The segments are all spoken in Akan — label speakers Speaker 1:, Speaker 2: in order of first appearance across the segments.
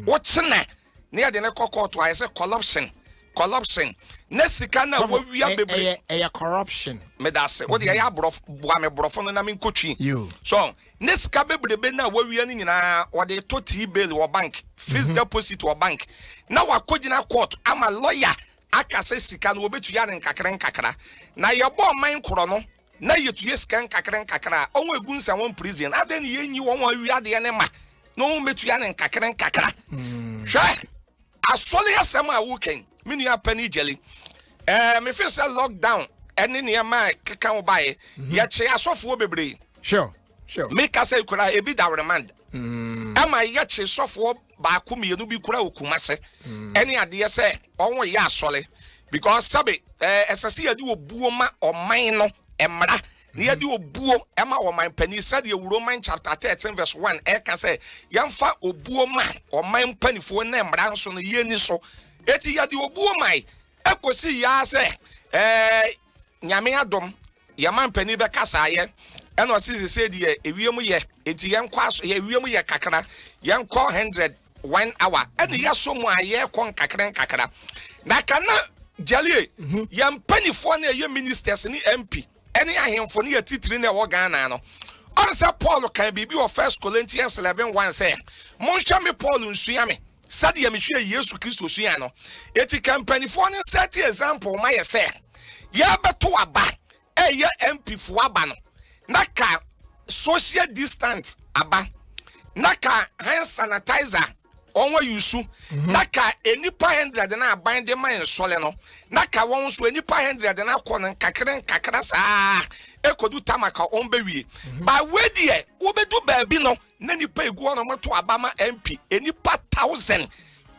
Speaker 1: What's na near the court I say corruption. Nesika na we are bebre
Speaker 2: a corruption.
Speaker 1: Me da say what the ya brofo na me kochi. So nesika bebre na we are ni na what the to T-bill or bank, fixed deposit or bank. Now wa kojina court I'm a lawyer. Aka say sika no obetu ya nkakra na ye bo man koro no na ye tu sika nkakra onwo egu nsa won prison aden ye nyi won wa wi ade ne ma no metu ya nkakra hwe asole asem a weekend me nua pani jelly me feel say lockdown ene ne ma keka wo bae ye che asofo bebre
Speaker 2: sure
Speaker 1: me ka say kura ebi da remand ama ye che sofo ba ku mienu bi kura okumase ene ade say onwo ye asole because sabe esase ye di obuo ma oman no emra ye di obuo ema oman pani said ye Roman chapter 13 verse 1 e ka say yemfa obuo ma oman panifo na emra nso no ye ni so eti ye di obuo mai ekosi ya say nyame adom ye man pani be kasa ye eno sisi say di ewiem ye eti yenkwa aso ye ewiem ye kakra yenkwa 100 1 hour ene ye so mu aye kon kakra na kana Jalie, yam penifo na ye ministers ni MP. Any ahemfo ni titiri na wo Ghana no. Answer Paul kan bibi of 1 Corinthians 11:1 say, "Monhwa me Paul nsua me. Sade ye mehwe Yesu Kristo sua no. Eti kan penifo ni set example ma ye say, ye beto aba, ye MP fo aba no. Naka social distance aba. Naka hand sanitizer onwa yusu naka enipa 100 na aban de man sole no naka won so enipa 100 na kɔ nkakra saa ekodu tamaka onbewie ba wedie obedu baabi no na nipa egu ono moto abama MP enipa 1000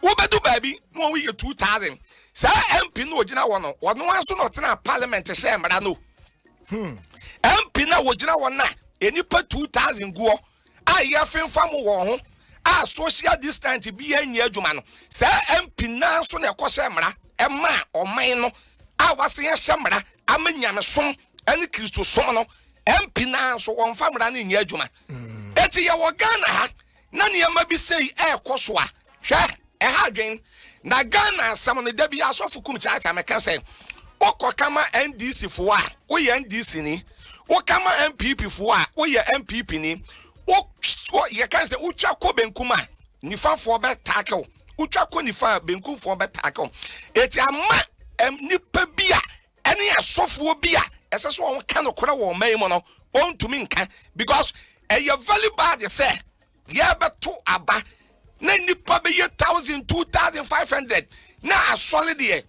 Speaker 1: obedu baabi no we 2000 saa MP no ogina wono anso no tena parliament hye mra no MP na ogina wona enipa 2000 guo aye fenfam wo ho a social distance bi anya adwuma no sa MP na so na ekose mra ema oman no a wase ye hyemra amanyame som ani Kristo som no MP na so wonfa mra na nya adwuma eti ye wo Ghana ha na ne ma bi sei ekoso a hwe ha dwen na Ghana sam no da bi asofu Kumchacha meka sei okokama NDC fo a wo ye NDC ni wo kama MPP fo a wo ye MPP ni you can say ucha ko benkuma nifa fo be tackle ucha ko nifa benkum fo be tackle eti ama nipa bia ene asofo bia eseso won kan okora wo man mo no on to me nkan because you very bad say ye beto aba na nipa be 1000 2500 na solid ye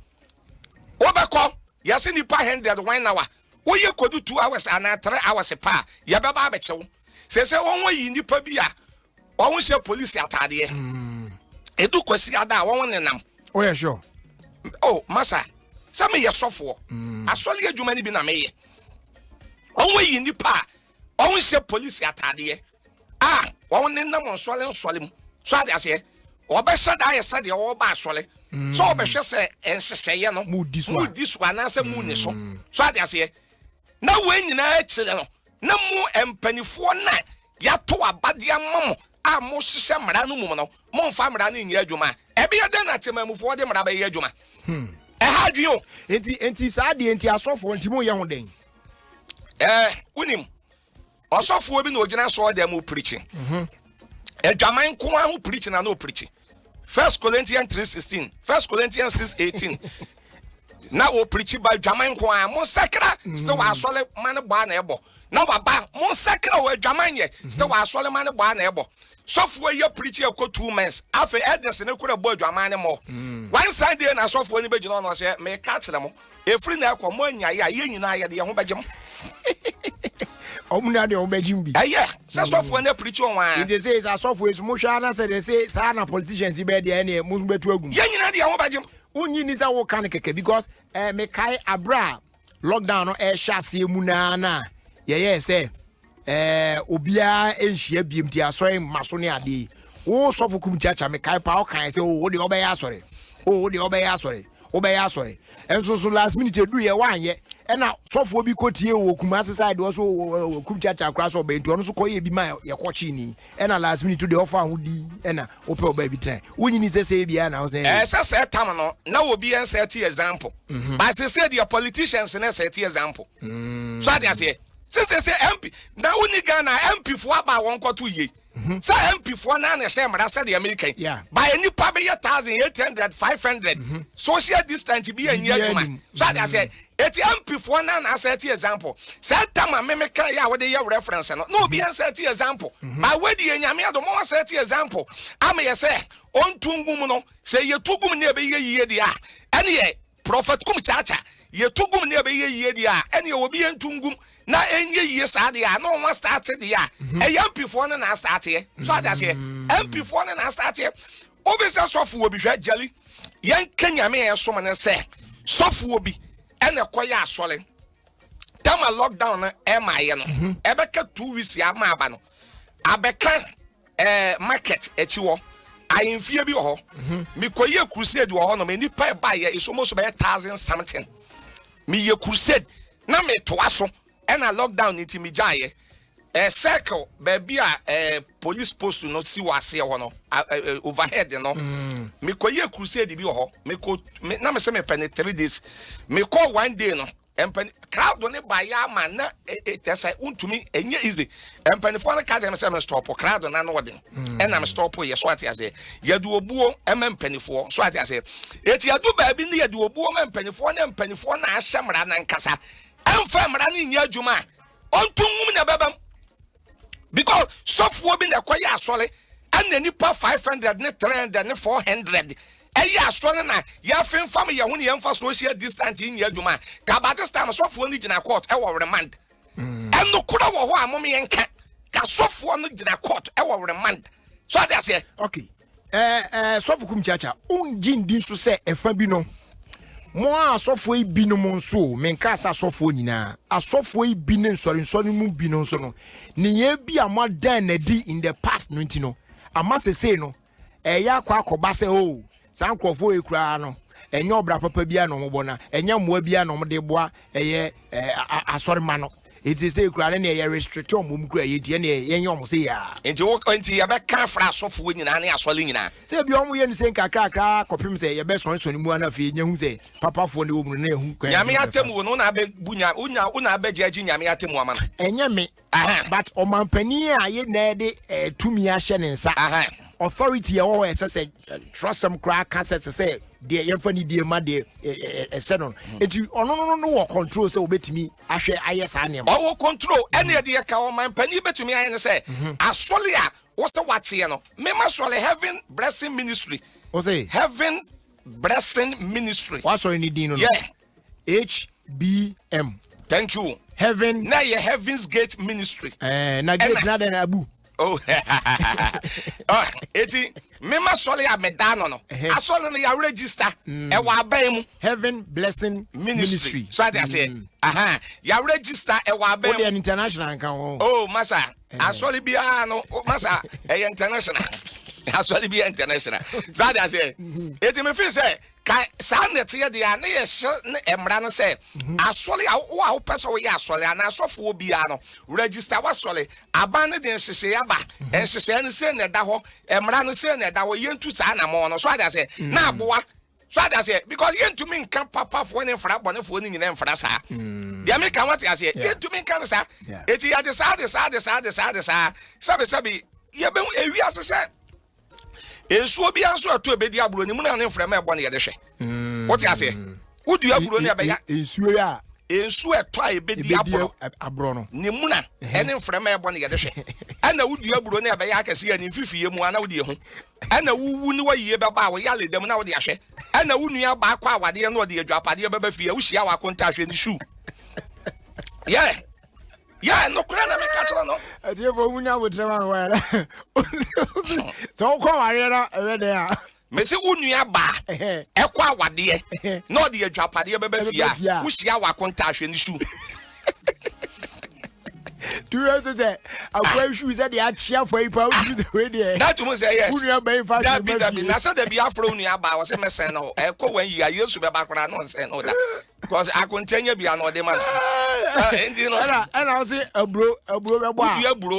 Speaker 1: obeko yase nipa 100 1 hour wo ye kodu 2 hours and 3 hours pa ye be ba be chewo se won yi nipa bia won hye police atade edu kwasi ada won nenam
Speaker 2: oh yeah sure
Speaker 1: oh masa some ye sofo asole adwuma ni bi na meye won yi nipa won hye police atade won nenam nsole mu so ade ase obehye da ye sade wo ba asole so obehye se enhyehyeye no mu diso anase mu ni so ade ase na we nyina akire no na mu empanifo na yato abade amamo a mo hyehyɛ mra no mu no mo mfa mra no nyira adwuma ebe ye den na temamufo de mra ba ye adwuma ha dwio
Speaker 2: enti saa de enti asofo enti mo ye ho den
Speaker 1: unim osofo bi na ogina so de mo preaching adwaman ko ho preaching na no preaching 1 Corinthians 3:16 1 Corinthians 6:18 na o preach by adwaman ko mo sakra still asole man ba na ebo na waba mo sakra o adwaman ye still asole man ba na ebo sofo ye preach e ko 2 months afa edens ne kura bo adwaman ne mo one Sunday na sofo ni begino no se me ka kire mo efri na ekọ mo anya ya ye nyina ye de ho begem
Speaker 2: omuna de obejim bi
Speaker 1: aye se sofo na preach on wan
Speaker 2: they say sofo esu mo hwa na se they say sa na politicians be de ene mo betu agum
Speaker 1: ye nyina de ho begem
Speaker 2: unyi ni za wo kan keke because me kai abra lockdown no hye mu na ye say obia enhia biem ti asori maso ne ade wo sofo Kumchacha me kai pa o kan say wo de obeya asori wo de obeya asori enso so last minute du ye wan ye ena sofo bi kotie wo Kumasi side wo so Kumchacha kra so be nti ono so koye bi ma ye kochi ni ena last minute de offer ahudi ena ope oba bi tan wonyini sese bia na wo say
Speaker 1: sese tam no na obi en set example but say the politicians na set example so ade ase say MP na uni Ghana MP fo aba won kwato ye say MP fo na na share mara say the American by any pay 1,800 500 social distance bi enye aduma so ade ase eti MP fo na set example say tama memeka ya we dey reference no obi en set example by we dey nyame adom won set example am ye say ontungum no say ye tugum na be ye dia ene ye prophet Kumchacha ye tugum na be ye dia ene ye obi entungum na enye ye sa dia no one start dia MP fo na start ye so ade say MP fo na start ye obi say sofo obi hwa jali yen kanyame ye so man say sofo obi ene koya asole tama lockdown na e maye no ebeka 2 weeks ya ma aba no abeka market echi wo ayemfie bi ho mi koye crusade wo ho no me nipa ba ye isomo so be 1,000 something mi ye crusade na me toa so ena lockdown nti mi jaye circle baby police post no si wase ho no overhead no me koye crusade bi ho me ko na me se me pen 3 days me ko 1 day no empen crowd no buy ya man na say untumi enye easy empen for na ka dem say me stop crowd na no wodin na me stop ye so ati ase ye du obuo empenifo so ati ase eti adu ba bi ne ye du obuo empenifo na ahyemra na nkasa emfa mra na nya adwuma ontungum na babam because software bi na kwaya asole and nipa 500 ne 300 ne 400 eya asole na ya fam ye hu ne yemfa social distance yin ya dwuma ka ba this time software ni gina court e wo remand eno kura wo ho amom yenka ka software no gina court e wo remand so that say
Speaker 2: okay software Kumchacha unjin din so se efa bi no mo asofo ibi no mo nso menka asa asofo nyina asofo ibi ne nsori mu bi no nso no ne ye bi amadan na di in the past no ntino amasese no ya akoba se o san krofo ekura no enye obra papa bia no mo na enye moa bia no mo de boa eye asori ma no eti se ekura ne ye restrict omum kura ye die ne yenye omo se ya
Speaker 1: enti ya be ka fra asofo nyina ne asoli nyina
Speaker 2: se bi omo ye ni se nkakra kopim se ye be son mu na fe nya hu se papa fo ne wo mu ne hu kwa
Speaker 1: nyame atemu no na be bunya una abejaji nyame atemu ama
Speaker 2: enye me but omampani a ye na de tumi a hye ne nsa authority or say trust some crack cassette say de yemfa ni de ma de say no enti ono no control say obetimi ahwe ayesa ne ma
Speaker 1: o control ene de ka o man pani betumi aye ne say asole a wo se wate no me ma sole heaven blessing ministry
Speaker 2: o say
Speaker 1: heaven blessing ministry
Speaker 2: what so ni din no HBM
Speaker 1: thank you
Speaker 2: heaven
Speaker 1: na ye heaven's gate ministry
Speaker 2: na gate na de na abu
Speaker 1: oh eti me ma sole a medano no asole no ya register e wa ban mu
Speaker 2: heaven blessing ministry
Speaker 1: so that say ya register e wa ban
Speaker 2: mu international kan
Speaker 1: oh masa asole bia no masa e international asole bia international so that say eti me feel say ka sanet ye dia na ye emra no say asole a wo pese wo ye asole ana asofo bia no register wa sole aban ne de nhihye ya ba nhihye ne se ne da ho emra no se ne da ho yentu sa na mo no so ada say na aboa so ada say because yentu min kan papa fo ne fra bone fo ne nyina mfra sa dia me kan wate ase yentu min kan sa eti ya de sa sabe ye be ewi asese ensuo bi anso ato ebedi aburo ni mu na ne mframa ebo na ye de hwe what you say udu aburo ni abeya
Speaker 2: ensuo ya
Speaker 1: ensuo eto a ebedi
Speaker 2: aburo no
Speaker 1: ni mu na ene mframa ebo na ye de hwe ana udu aburo ni abeya akase ya ni mfifiye mu ana wudi ehu ana wuwu ni wayiye beba wo yale dem na wudi ahwe ana wunua ba akwa awade no wudi adwapade beba fie wuhia wa konta ahwe ni shoe yeah no kura na me catch no
Speaker 2: ade bo munya botrema wa so ko ware na e de a
Speaker 1: me se unua ba ekwa awade no de adwapade beba fie wuhia wa konta ahwe ni shoe
Speaker 2: do you say akwa shoes say dey achia for ipa shoes we dey
Speaker 1: that you say yes
Speaker 2: unua ba in fact
Speaker 1: that be na say dey be afro unua ba wo say me sen no ekwa wan yi yesu beba kura no sen no da because I continue be another man. And
Speaker 2: I say a bro,
Speaker 1: bro,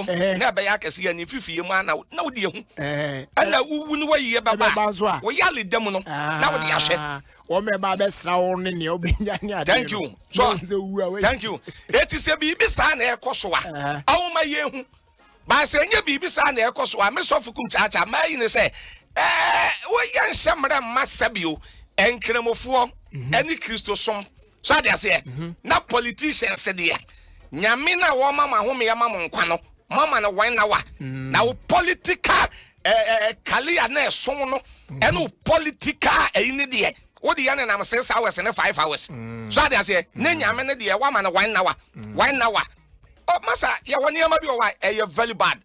Speaker 1: never I can see any 50 man now. No, dear. And I wouldn't wait about Bazwa. We yell it, Demono. Now the Asher.
Speaker 2: Or my baby sound in your
Speaker 1: Thank you. So, thank you. It is a baby son, air Koswa. Oh, my young. By saying your baby son, air Koswa, Miss Ofie Kumchacha, may say, we young Shamra must sab you, and Kremofo, any Christo song. So they say, na politicians said, Nyamina, mama, whom your mamma, mama, no wine now. Now, political, Kalia, ne sono, and politica, in the day. What the end of 6 hours and 5 hours. So they say, Nyamina, dear woman, wine now. Wine now. Oh, Massa, you want your maybe why, you're very bad.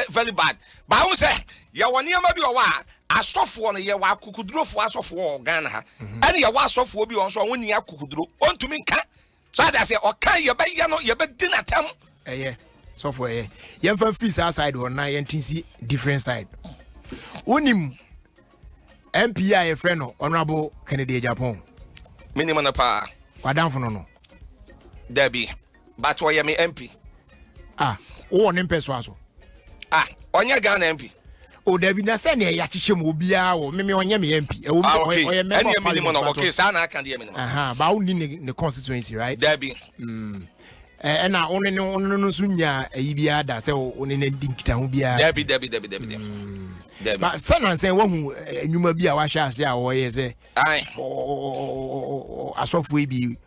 Speaker 1: Very bad. But I say, you want your maybe why. A soft one, you are could draw for us of war, Ghana. And you was soft will be also when you could draw on to me. So I say, okay, you bet you bet dinner time.
Speaker 2: Yeah, software. You have a free outside or 19 different side. Unim MPI a friend, Honorable Kennedy Japan.
Speaker 1: Minimum power.
Speaker 2: What down for no?
Speaker 1: Debbie, but why am MP?
Speaker 2: One impesuaso.
Speaker 1: On your gun MP.
Speaker 2: Oh, David Nasania Yachim will be our Mimi on Yami MP.
Speaker 1: Any minimum of okay, son, I can't hear me.
Speaker 2: Bound in the constituency, right?
Speaker 1: Debbie.
Speaker 2: And I only know Sunya, a Ibiada, so only a Dinkita will be a
Speaker 1: Debbie.
Speaker 2: But son and say, one you may be a washer, say, or is a software be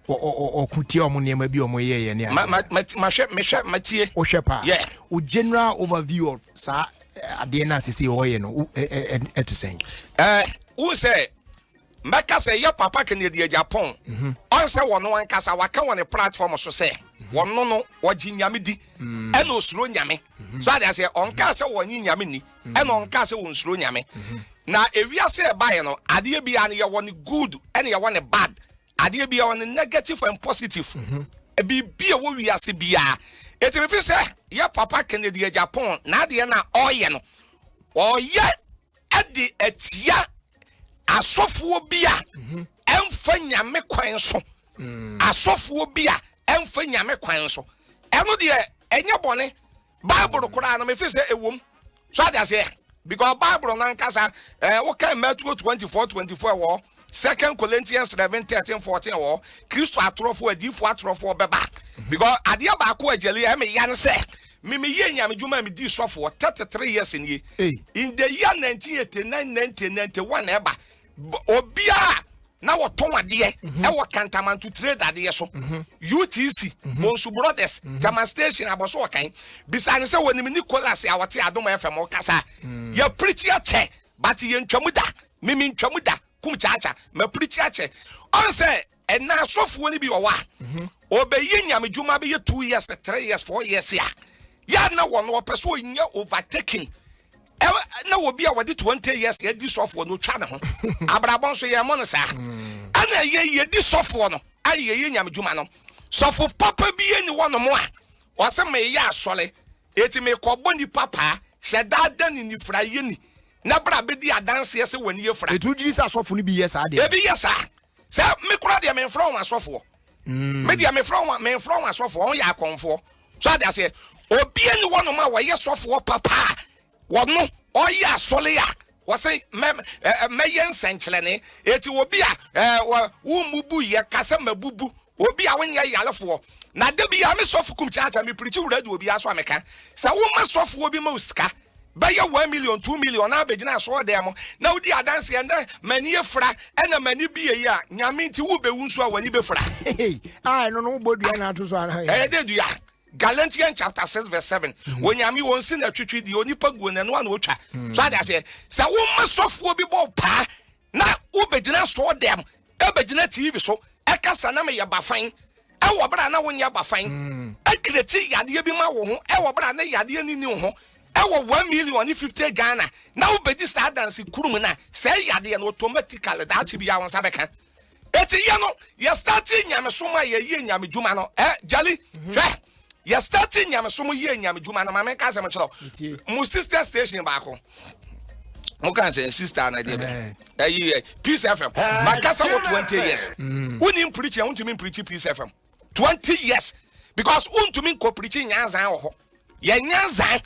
Speaker 2: or Kutio Monia may be on my year. My shep, or shepherd. Yeah. With general overview of Sir. Adiena sisi oye no saying
Speaker 1: who say Maka say your papa can the Japan answer one kasa waka on a platform so say one no wajinyamidi and osro nyame so they say on kasa one nyame ni and on kasa won sro nyame na ewia say buy no ade bia na one good and you one bad ade bia one negative and positive e bia wo wiase bia. It me say your papa can the Japan na de na oye no oye ade atia asofo bia emfa nyame kwan so asofo bia emfa nyame kwan so eno de enye bone Bible kura na me say ewom so ade say because Bible na nkasa wo kan Matthew 24 wo 2 Corinthians 11:13-14 wo Christo atrofo adifo atrofo beba because adia ba ko ageli e me yan say me ye nyame djuma me di sofo 33 years in ye in the year 1989-1991 eba obia na wo ton ade e wo kantaman to trade ade so UTC Monsu Brothers German station aboso kan bisane say woni Nicholas awote Adom FM o kasa ye preach ya che but ye ntwamuda mimi ntwamuda Kumchacha me preach ya che on say and na sofo ni bi wo wa obeyi nyame djuma be 2 years 3 years 4 years ya na wo no person nya overtaking na wo bia wadi 20 years ye di sofo no twa ne ho abrabon so ye mo no sa ana ye di sofo no aye ye nyame djuma no sofo papa bi ye ni wo no mo a o se me ye asole eti me kobo ni papa sheda dan ni fra ye ni na bra be di adanse ye se wani ye fra
Speaker 2: etu diri sa sofo ni bi yes ade
Speaker 1: e bi yes a se me kura de me fra won sofo me dia me fra won sofo on ya akonfo so ade ase obi ani wo no ma wo ye sofo papa wo no o ya asole ya wo se me ye nsenkyele ne eti obi a wo mubu ye kasa mabubu obi a wonya yalefo na de bi ya me sofo Kumchacha me preach wura de obi aso ameka se wo ma sofo obi ma usika buy 1 million 2 million na begina so dem na wudi adanse and mani efra na mani biye ya nyame nti wo be wunsu a wani be fra
Speaker 2: no bodua na to so ana
Speaker 1: de dua Galatians chapter 6 verse 7 when nyame won sin atwitwi di onipa guo na no ana otwa so ada se wo masofo bi bo pa na wo begina so dem e begina TV so e kasa na me ye bafan e wo bra na wonya bafan e kreti yade bi ma wo ho e wo bra na yade ni ho ewo 1 million 50 Ghana na ubedi sa dance kurum na say yade no automatically that be ya won sabeka eti ye no ye starting nyame soma ye nyame djuma no jali hwe ye starting nyame soma ye nyame djuma no mama ka se mo chiro mu sister station ba ko Mo kan say sister na dey Peace FM. Makasa for 20 years. Unim preach ya untumi preach Peace FM. 20 years because untumi ko preach nyanzan ho. Ye nyanzan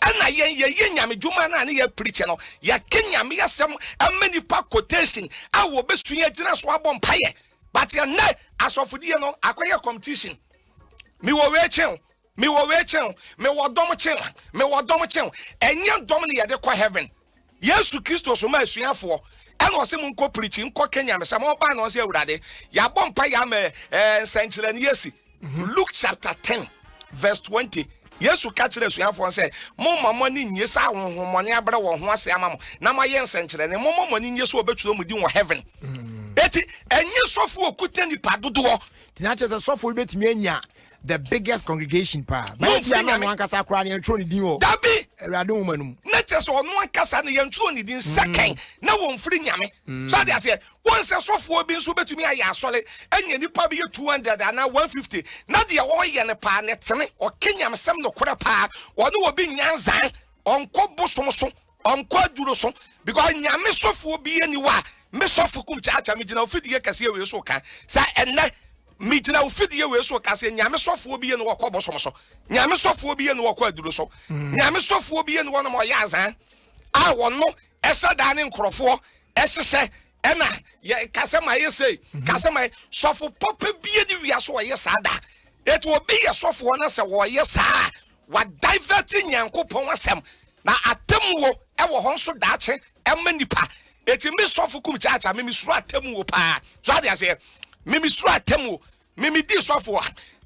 Speaker 1: ana ye nyame dwuma na ye preach no. Ya kenyame yasem amani pa quotation a wo besua gina so abom paye. But ya na asofodie no akoye competition. Me wo wechen. Me wo dom chen. Enye dom ne ye de kwa heaven. Yesu Kristo so ma asuafo and was him unko preaching ko Kenya me some ba no say urade ya bompa ya me senchire ne yesi. Luke chapter 10 verse 20. Yesu ka kire asuafo say mo mama ni nyesa honhomone abre wo ho ase ama mo na ma ye senchire ne mo mama ni nyeso obeturo mu din wo heaven. Eti enye sofo okuta ni padodo
Speaker 2: tina chese sofo betimi anya the biggest congregation pa but ya na no ankasa kra ne ntro ne din o
Speaker 1: dabi
Speaker 2: Adom manum
Speaker 1: na chese ono ankasa ne ntro ne din second na won firi nyame so they say won se sofo bi nso betumi aye asole anya nipa bi 200 na 150 na de wo ye ne pa ne tene o kenyam sem no kora pa ono obi nyanzan onko bosomso onko aduro so because nyame sofo bi ani wa me sofo Kumchacha me gina ofidie kase we so ka sa enne me gina ofidie we so ka se nyame sofo bi ani wakọ bosomso nyame sofo bi ani wakọ aduro so nyame sofo bi ani wono mo yazan a wono esa da ne nkrofo esese ena ye kase ma ye sei kase ma sofo papa bi ani wi so ye sada etu obi ye sofo na se wo ye sa wa divert nyankopon asem na atemwo e wo ho so daache emanipa eti me sofo Kumchacha me suru atemwo pa so ade ase me suru atemwo me di sofo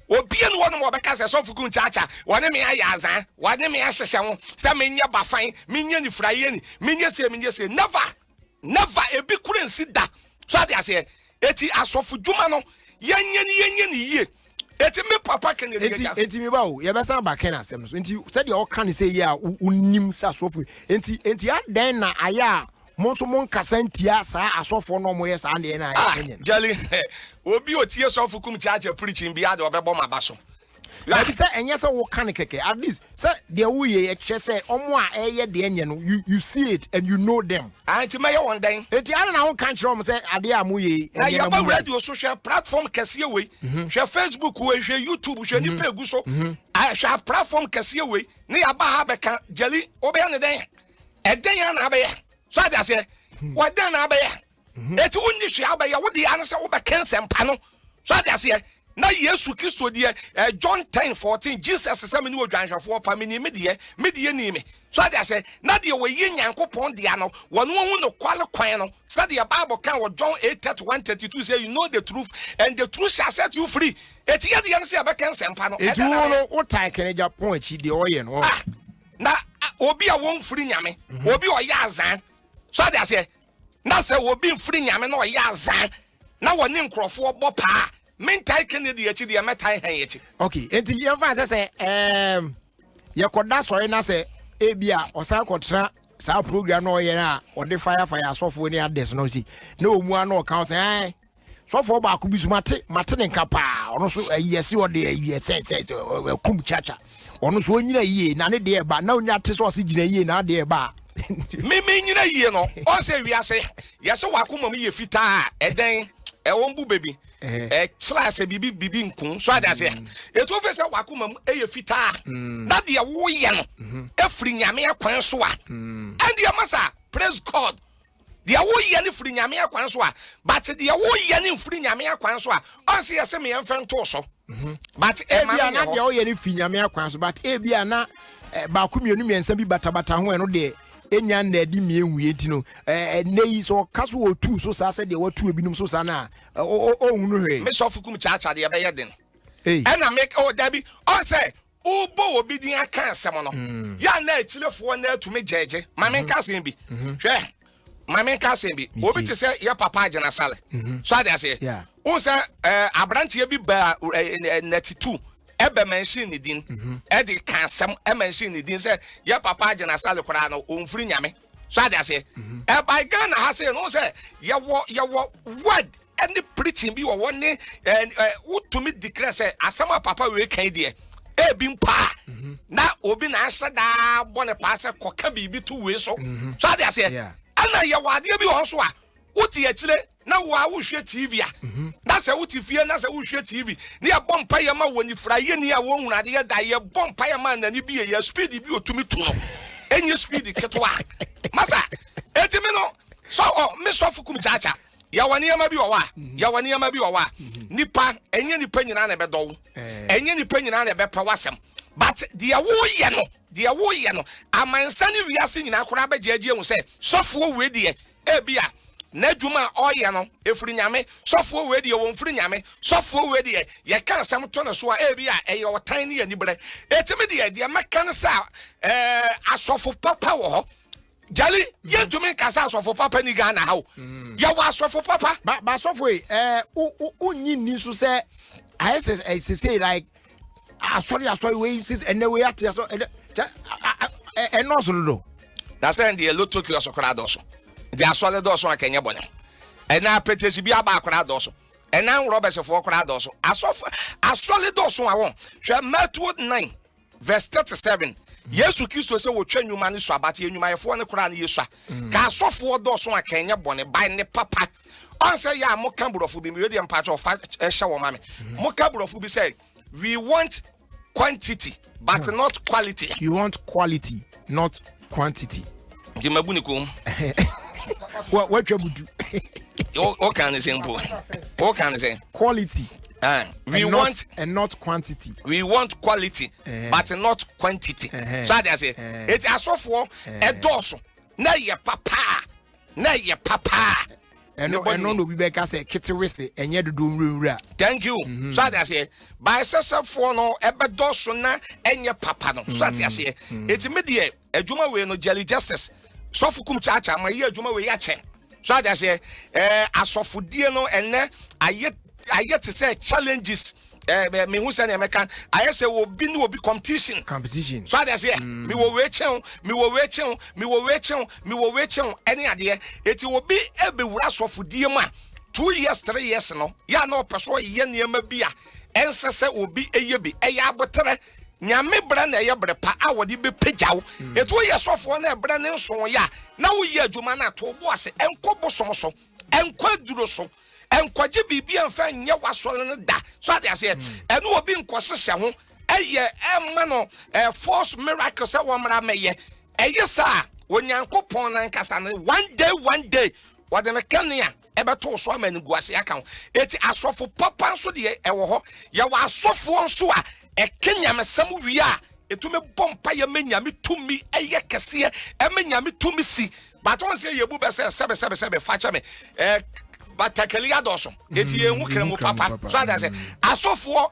Speaker 1: obi ene wono mo beka se sofo Kumchacha wone me ayazan wone me ahyehye ho se me nya bafan me nya ni fraye ni me nya se never ebi kure nsi da so ade ase eti asofo dwuma no yenye ni yie eti me papa ken
Speaker 2: eti me bawo ye besa ba ken asem so enti said you can say ya unim sa sofo enti adan na aya monso mon kasantia sa asofo no mo yes and na aya
Speaker 1: jali obi otie sofo Kumchacha preaching bi ade obebo mabaso
Speaker 2: ya bi say enye say wo kan keke at least say de wo ye e kire say omo a eye de enye no you see it and you know them
Speaker 1: anti me ye won dan
Speaker 2: enti ana na wo kan kire o say ade a mo ye
Speaker 1: na ya ba radio social platform kese we hwe Facebook we hwe YouTube hwe ni pegu so a hwe platform kese we ne ya ba ha be kan jali obe ya ne den eden ya na be ya so ade ase wadan na be ya eti wonni hwe aba ya wodi ya no say wo be kensem pa no so ade ase na Yesu Kristo die John 10:14 Jesus say me ni odwanhwefo pa me ni me die ni me so ade ase na de we ye nyankopon dia no wono hu no kwale kwan no say the Bible can with John 8:31-32 say you know the truth and the truth shall set you free eti ye de no say abeka nsempa no
Speaker 2: eti no wo tan keneja pon chi de oye no
Speaker 1: na obi a won free nyame obi o ya azan so ade ase na say obi free nyame na o ya azan na woni nkrofo bo pa mentai Kennedy echi de metai han echi
Speaker 2: okay enti ye fa say ye koda sori na say ebia osan kotra sa program no ye na o de fire sofo ni ades no si na omu an o kan say sofo ba ko bisu mate ne nka pa ono so yesi o de yesi Kumchacha ono so onyina yie na ne de ba na onya te so se gina yie na de ba
Speaker 1: me nyina yie no o say wi ase yesi wakoma mu ye fita eden e won baby class bibi nkun so ade ase etu ofese wakoma mu eye fita na de wo ye no efri nyame akwan so a and the masa praise God de wo ye ne fri nyame akwan so a but de wo ye ne fri nyame akwan so a on se yese me yemfen to so but
Speaker 2: ebia na de wo ye ne fri nyame akwan so but ebia na ba ko mienu miensa bi bata ho eno de enya na di mienwie ntino nei so kaso otu so sa se de watu ebinum so sa na ohunu he
Speaker 1: me sofo Kumchacha de be ye den na make dabi on say ubo obi din aka asem no ya na achilefo na atumi jeje mame nka asem bi hwe mame nka asem bi obi ti say ya papa agena sale so ade ase o say abrantie bi ba 92 ebe mention ni din e de kansem e mention ni din say ya papa agena sale kora no onfuri nyame so ade ase e by Ghana ha say no say ya wo word any preaching bi wo ne to me declare say asama papa we kan die ebimpa na obi na asha da bone paase koka bibi to we so so ade ase ana ye wade bi ho so a uti akire na wo a wo hwe TV a na se uti fie na se wo hwe TV ne ye bompa ye ma woni fraye ni a wo hunade ye da ye bompa ye ma nani bi ye speed bi otumi tu no enye speed ketwa masa etimi no so me so Kumchacha ya wani ama bi owa ya wani ama bi owa nipa enye nipa nyina na be do enye nipa nyina na be pa wasem but dia wo ye no amansa ni wiase nyina kora be jeje hu se sofo we de e bia na dwuma oye no efiri nyame sofo we de won firi nyame sofo we de ye kan sam to na so a e bia e ye wotan ne ani bre etimi de mekan sa asofo papa wo ho Jali, ye to me kasa asofo papa ni Ghana how. Ya wa asofo papa.
Speaker 2: But asofo unyi ni so say I say like sorry we since and we at so and no so do.
Speaker 1: That's end the loto ki asokra do so. The asole do so akenya bone. And na petesi bi aba akra do so. And na Robert for akra do so. Asofo asole do so awon. Hwe Matthew 9 verse 37. Yesu Kristo se wo twa nwuma ne so abate nwuma yefo ne kora ne Yesu ka asofo do so akanya bone bai ne papa on say ya mo ka burofo bi me dey mpacho of ehye wo mame mo ka burofo bi say we want quantity but not quality.
Speaker 2: You want quality not quantity.
Speaker 1: Di mabuni ko
Speaker 2: what you do
Speaker 1: o kan say mpo o kan say
Speaker 2: quality.
Speaker 1: We want
Speaker 2: and not quantity.
Speaker 1: We want quality, but not quantity. So I say, it's asofo edoso na ye papa.
Speaker 2: And no be beka say kitewese enye dodo nwura.
Speaker 1: Thank you. So I say, by sesefo no ebedoso na enye papa no. So I say, it's me die adwuma we no jelly justice. So Kumchacha ma ye adwuma we ya che. So I say, asofo die no enne I get to say challenges. Me who say American. I say will be competition. So I say me will wait any idea. It will be every rush of dear man. 2 years, 3 years no. Ya no person ye near me bia. Ense will be a yebi. A yabotre. Nyame brand a yabrepa. I would be pejao. It will yes of one brand so ya. Now ye jumana to was and kobo so and quadro so. And kwaje bibi amfa nye wasole no da so ade ase eno obi nkosese ho eye emano force miracle se wo mra meye eye sa onyankopon nan kasa no one day wode me kania ebeto so amani guase aka ho eti asofo papa so de ewo ho ye wa asofo nso a ekenya mesam wi a etume bompa ye menyame tumi eye kese e menyame tumi si but on say ye bu be se sebe facha me but takelia doso eti ye hu kremu papa so that say asofo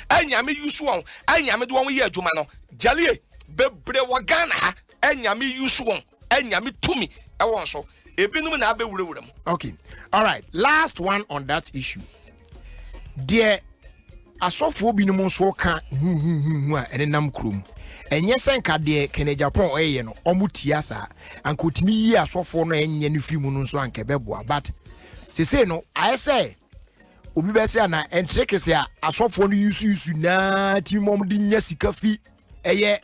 Speaker 1: anyame yusu won anyame de won ye adwuma no jalie bebre wo Ghana ha anyame yusu won anyame tumi e won so ebinum na abewurawuram.
Speaker 2: Okay, all right, last one on that issue. Dear asofo binum so ka a enenam krom enye senka de Kene Japan eye no omutia sa ankotimi yi asofo no enye ne firi mu no so anke beboa but say no I say obi be say na entreke say asofo no yusu na ti mom di nya sika fi eye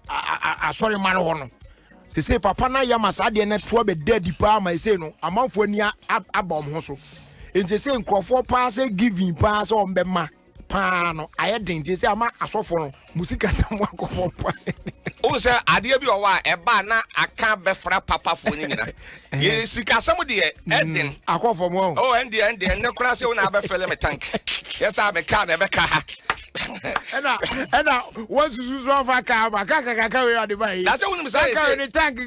Speaker 2: asori man ho no say papa na ya masade na to be daddy pa ma say no amanfo ni abom ho so enti say nkrofo pa say giving pa say on be ma pa no aye den say ama asofo no musika samwa kofo pa
Speaker 1: o say ade bi o wa e ba na aka be fra papa fo ni nyina ye sika sam de eden
Speaker 2: akofo mo
Speaker 1: o ende ne kura say una be fele me tank yes I be car na be car
Speaker 2: ena once you so fa car ba kaka we ade ba yi
Speaker 1: that's what we say
Speaker 2: car ni tank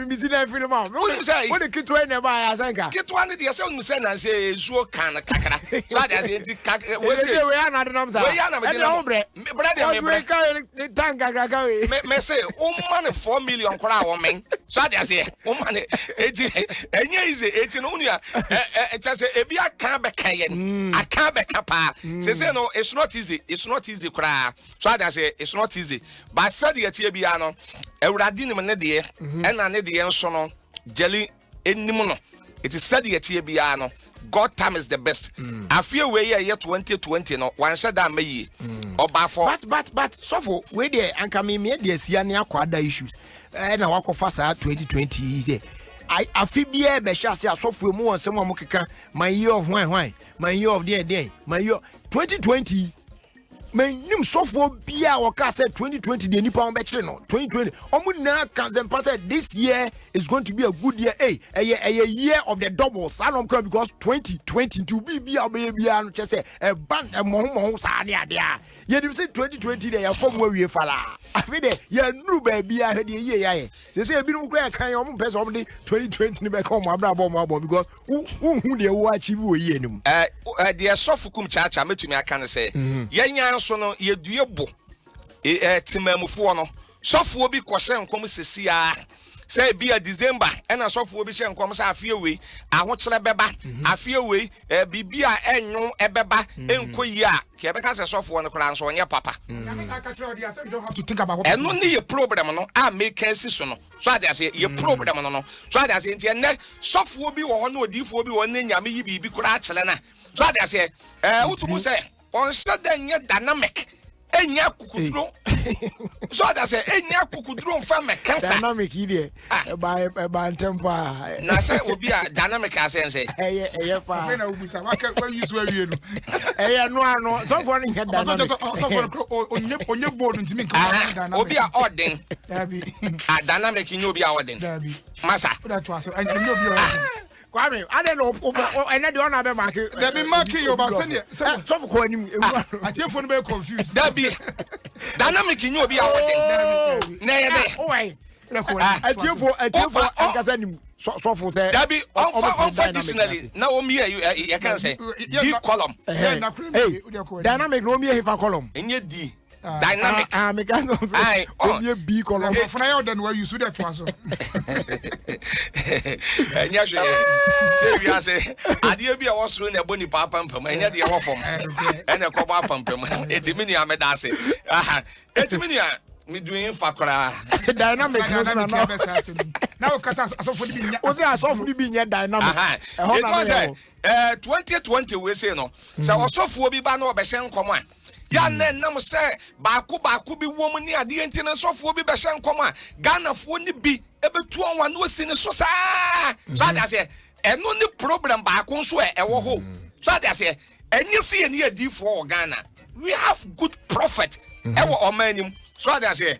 Speaker 2: mi si na film am
Speaker 1: we say
Speaker 2: what the kitwa na ba ya sanka
Speaker 1: kitwa ne de say we say na say zuo kan kakra so that say
Speaker 2: we say we are not nam sa
Speaker 1: we are na me de brother
Speaker 2: we car ni tank kaka we
Speaker 1: me say o man 4 million kora wo men so that say o man eti enye ize eti no unu it say ebi aka be kan ye aka be kapa say no it's not easy kra so that say it's not easy but said ye tie bia no ewurade nim ne de ena ne de nso no jeli enim no it is said ye tie bia no God time is the best. I feel we year 2020 no one said that me oba for
Speaker 2: but so for we there anka me dey sia ne akwada issues na wakofa sa 2020 is I feel be be shase asofo mu won sem amokeka my year of why my year of there my year 2020 men nim sofo bia waka say 2020 the nipa on be kire no 2020 omu na kan say this year is going to be a good year a year of the doubles anom come because 2020 to be bia no say e ban e mo sa ne ade a ye dim say 2020 dey form we fala afi dey ye nuru ba bia he dey ye yae say ebinom kra kan omu pese omu dey 2020 ni be come abrabo mo abo because hu dey wo achieve we ye nim
Speaker 1: dey sofo Kumchacha metumi aka ne say ye so no ye due bo timamufo no sofo bi kwose nkom sesia say bia December ena sofo bi hye nkom say afie we ahokyere beba afie we bibia enyo ebeba enkoyi a ke be ka say sofo no kra nso onye papa
Speaker 3: you don't have to think about what
Speaker 1: eno ne ye problem no a make sense so no so ade say ye problem no so ade say nti ene sofo bi wo ho na odifo bi wo ne nyame yi bibi kra akere na so ade say utumu say on said nye dynamic enya kukudro so that say enya kukudro mfa mekansa
Speaker 2: dynamic here ba tempa
Speaker 1: na say obi a dynamic asense
Speaker 2: pa
Speaker 3: na ubisa waka use we
Speaker 2: no no so for no head dynamic
Speaker 3: so for onye board ntimi nka
Speaker 1: dynamic obi a orden a dynamic nye obi a orden masa
Speaker 3: that was and obi a
Speaker 2: Kwame, I don't know. I know the one I mark.
Speaker 3: Let me mark you about send
Speaker 2: so for calling
Speaker 3: I think for be confused.
Speaker 1: That be dynamic in you be our
Speaker 2: why? I think for Ankasanim. So for say
Speaker 1: that be unfortunately now me you can say D column.
Speaker 2: Hey, dynamic no me here column.
Speaker 1: Enye D. Dynamic.
Speaker 2: Because only B column.
Speaker 3: For now then where you should that was.
Speaker 1: Enya say we are say ade bi a wo soro na boni papa mpam enya de wo fom ena ko ba pampam etimi ni amedase etimi ni me doing fakora
Speaker 2: dynamic
Speaker 3: now kata asofo di nya
Speaker 2: o say asofo di nya dynamic
Speaker 1: it was 2020 we say no say osofo bi ba na obehye nkomo a ya nam say baako bi wo mu ni ade enti na sofo bi behye nkomo a Ghana fo ni bi ebetu onwa na osi ni so saa so that say eno ni problem baako so e wo ho so that say enye se ni adifo Ghana we have good prophet e wo omanim so that say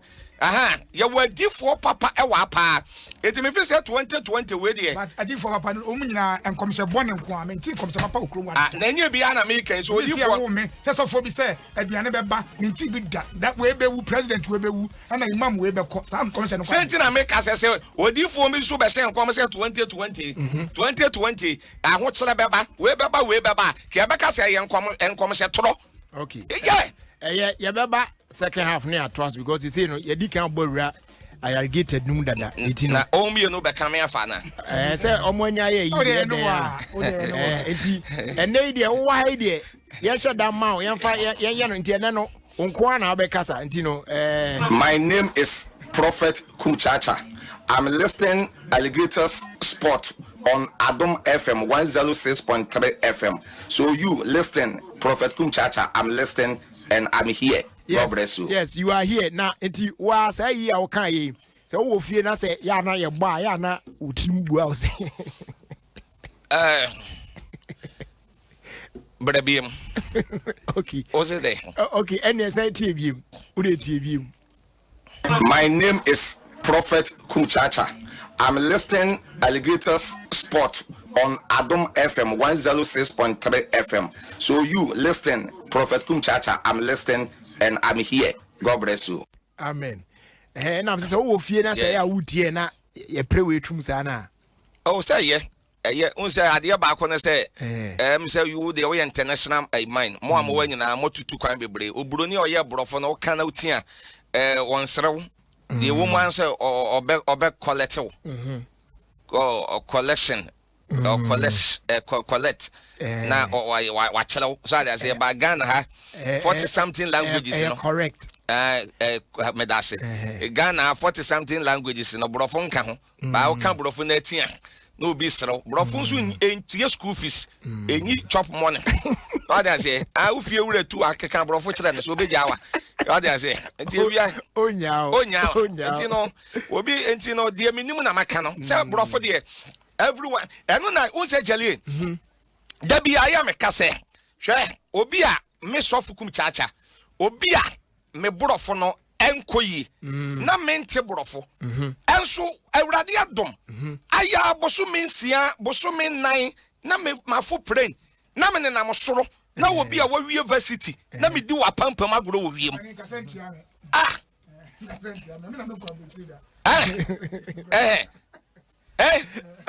Speaker 1: ya wadi for papa e wa pa eti me fi say 2020 we dey
Speaker 3: but adi for papa o mu nyina enkomse bone nko a menti komse papa okro wa
Speaker 1: na nye bi ana me kan so odi for
Speaker 3: me say for bi say aduane be ba menti bi da that we be wu president we be wu ana imam we be ko sam komse no kwa
Speaker 1: senti na me ka say odi for me so be hye nkom say 2020 aho kire be ba we be ba ke be ka say ye nkom say toro
Speaker 2: okay
Speaker 1: yeah
Speaker 2: ye beba second half near trust because you see no ye di kan bowura irrigated num dada eti
Speaker 1: na o mi no be kan me afa na
Speaker 2: say omanya ye yi eti ene de wo ha de ye hwe da ma ye fa ye no enti ene no onko na be kasa enti no
Speaker 1: my name is Prophet Kumchacha. I'm listening Alligators Sport on Adom FM 106.3 FM. So you listen Prophet Kumchacha. I'm listening and I'm here.
Speaker 2: Yes,
Speaker 1: God bless you.
Speaker 2: Yes, you are here. Now, enti wa say ye o kan ye. Say wo fie na say ya na ye ba ya na utim bua o say.
Speaker 1: Brabiem.
Speaker 2: Okay.
Speaker 1: What's it there?
Speaker 2: Okay, and you say TVM. Who dey TVM?
Speaker 1: My name is Prophet Kumchacha. I'm listening Alligators Sport on Adom FM 106.3 FM. So you listen Prophet Kumchacha. I'm listening and I'm here. God bless you.
Speaker 2: Amen. And I'm saying, oh, fear na say ya wutie na ye pray we tum sana.
Speaker 1: Oh, say yeah, unse adia ba ko na say say you dey we international mind. Mo am we nyina mo tutu kwan bebre. Oburoni oye brofo na o kan na utia wonserew. The woman say obe collective. Collection or collect na wa chelo so that say ba Ghana ha 40 something languages no
Speaker 2: correct
Speaker 1: me da say Ghana 40 something languages no brofo nka ho ba o kan brofo na tia no be sro brofo so entua school fees enyi chop money what I say I fie wure tu akeka brofo kire me so obeja wa what I say enti ebia
Speaker 2: onya
Speaker 1: enti no obi enti no de minim na maka no say brofo de everyone eno na unse jale da bi aya me ka say hwe obi a me sofu Kumchacha obi a me brofo no enkoyi na mente brofo enso awurade adom aya boso mensia boso men nan na me mafo brain na me na mosoro na obi a wawie university na me di wapampam agoro wo wiem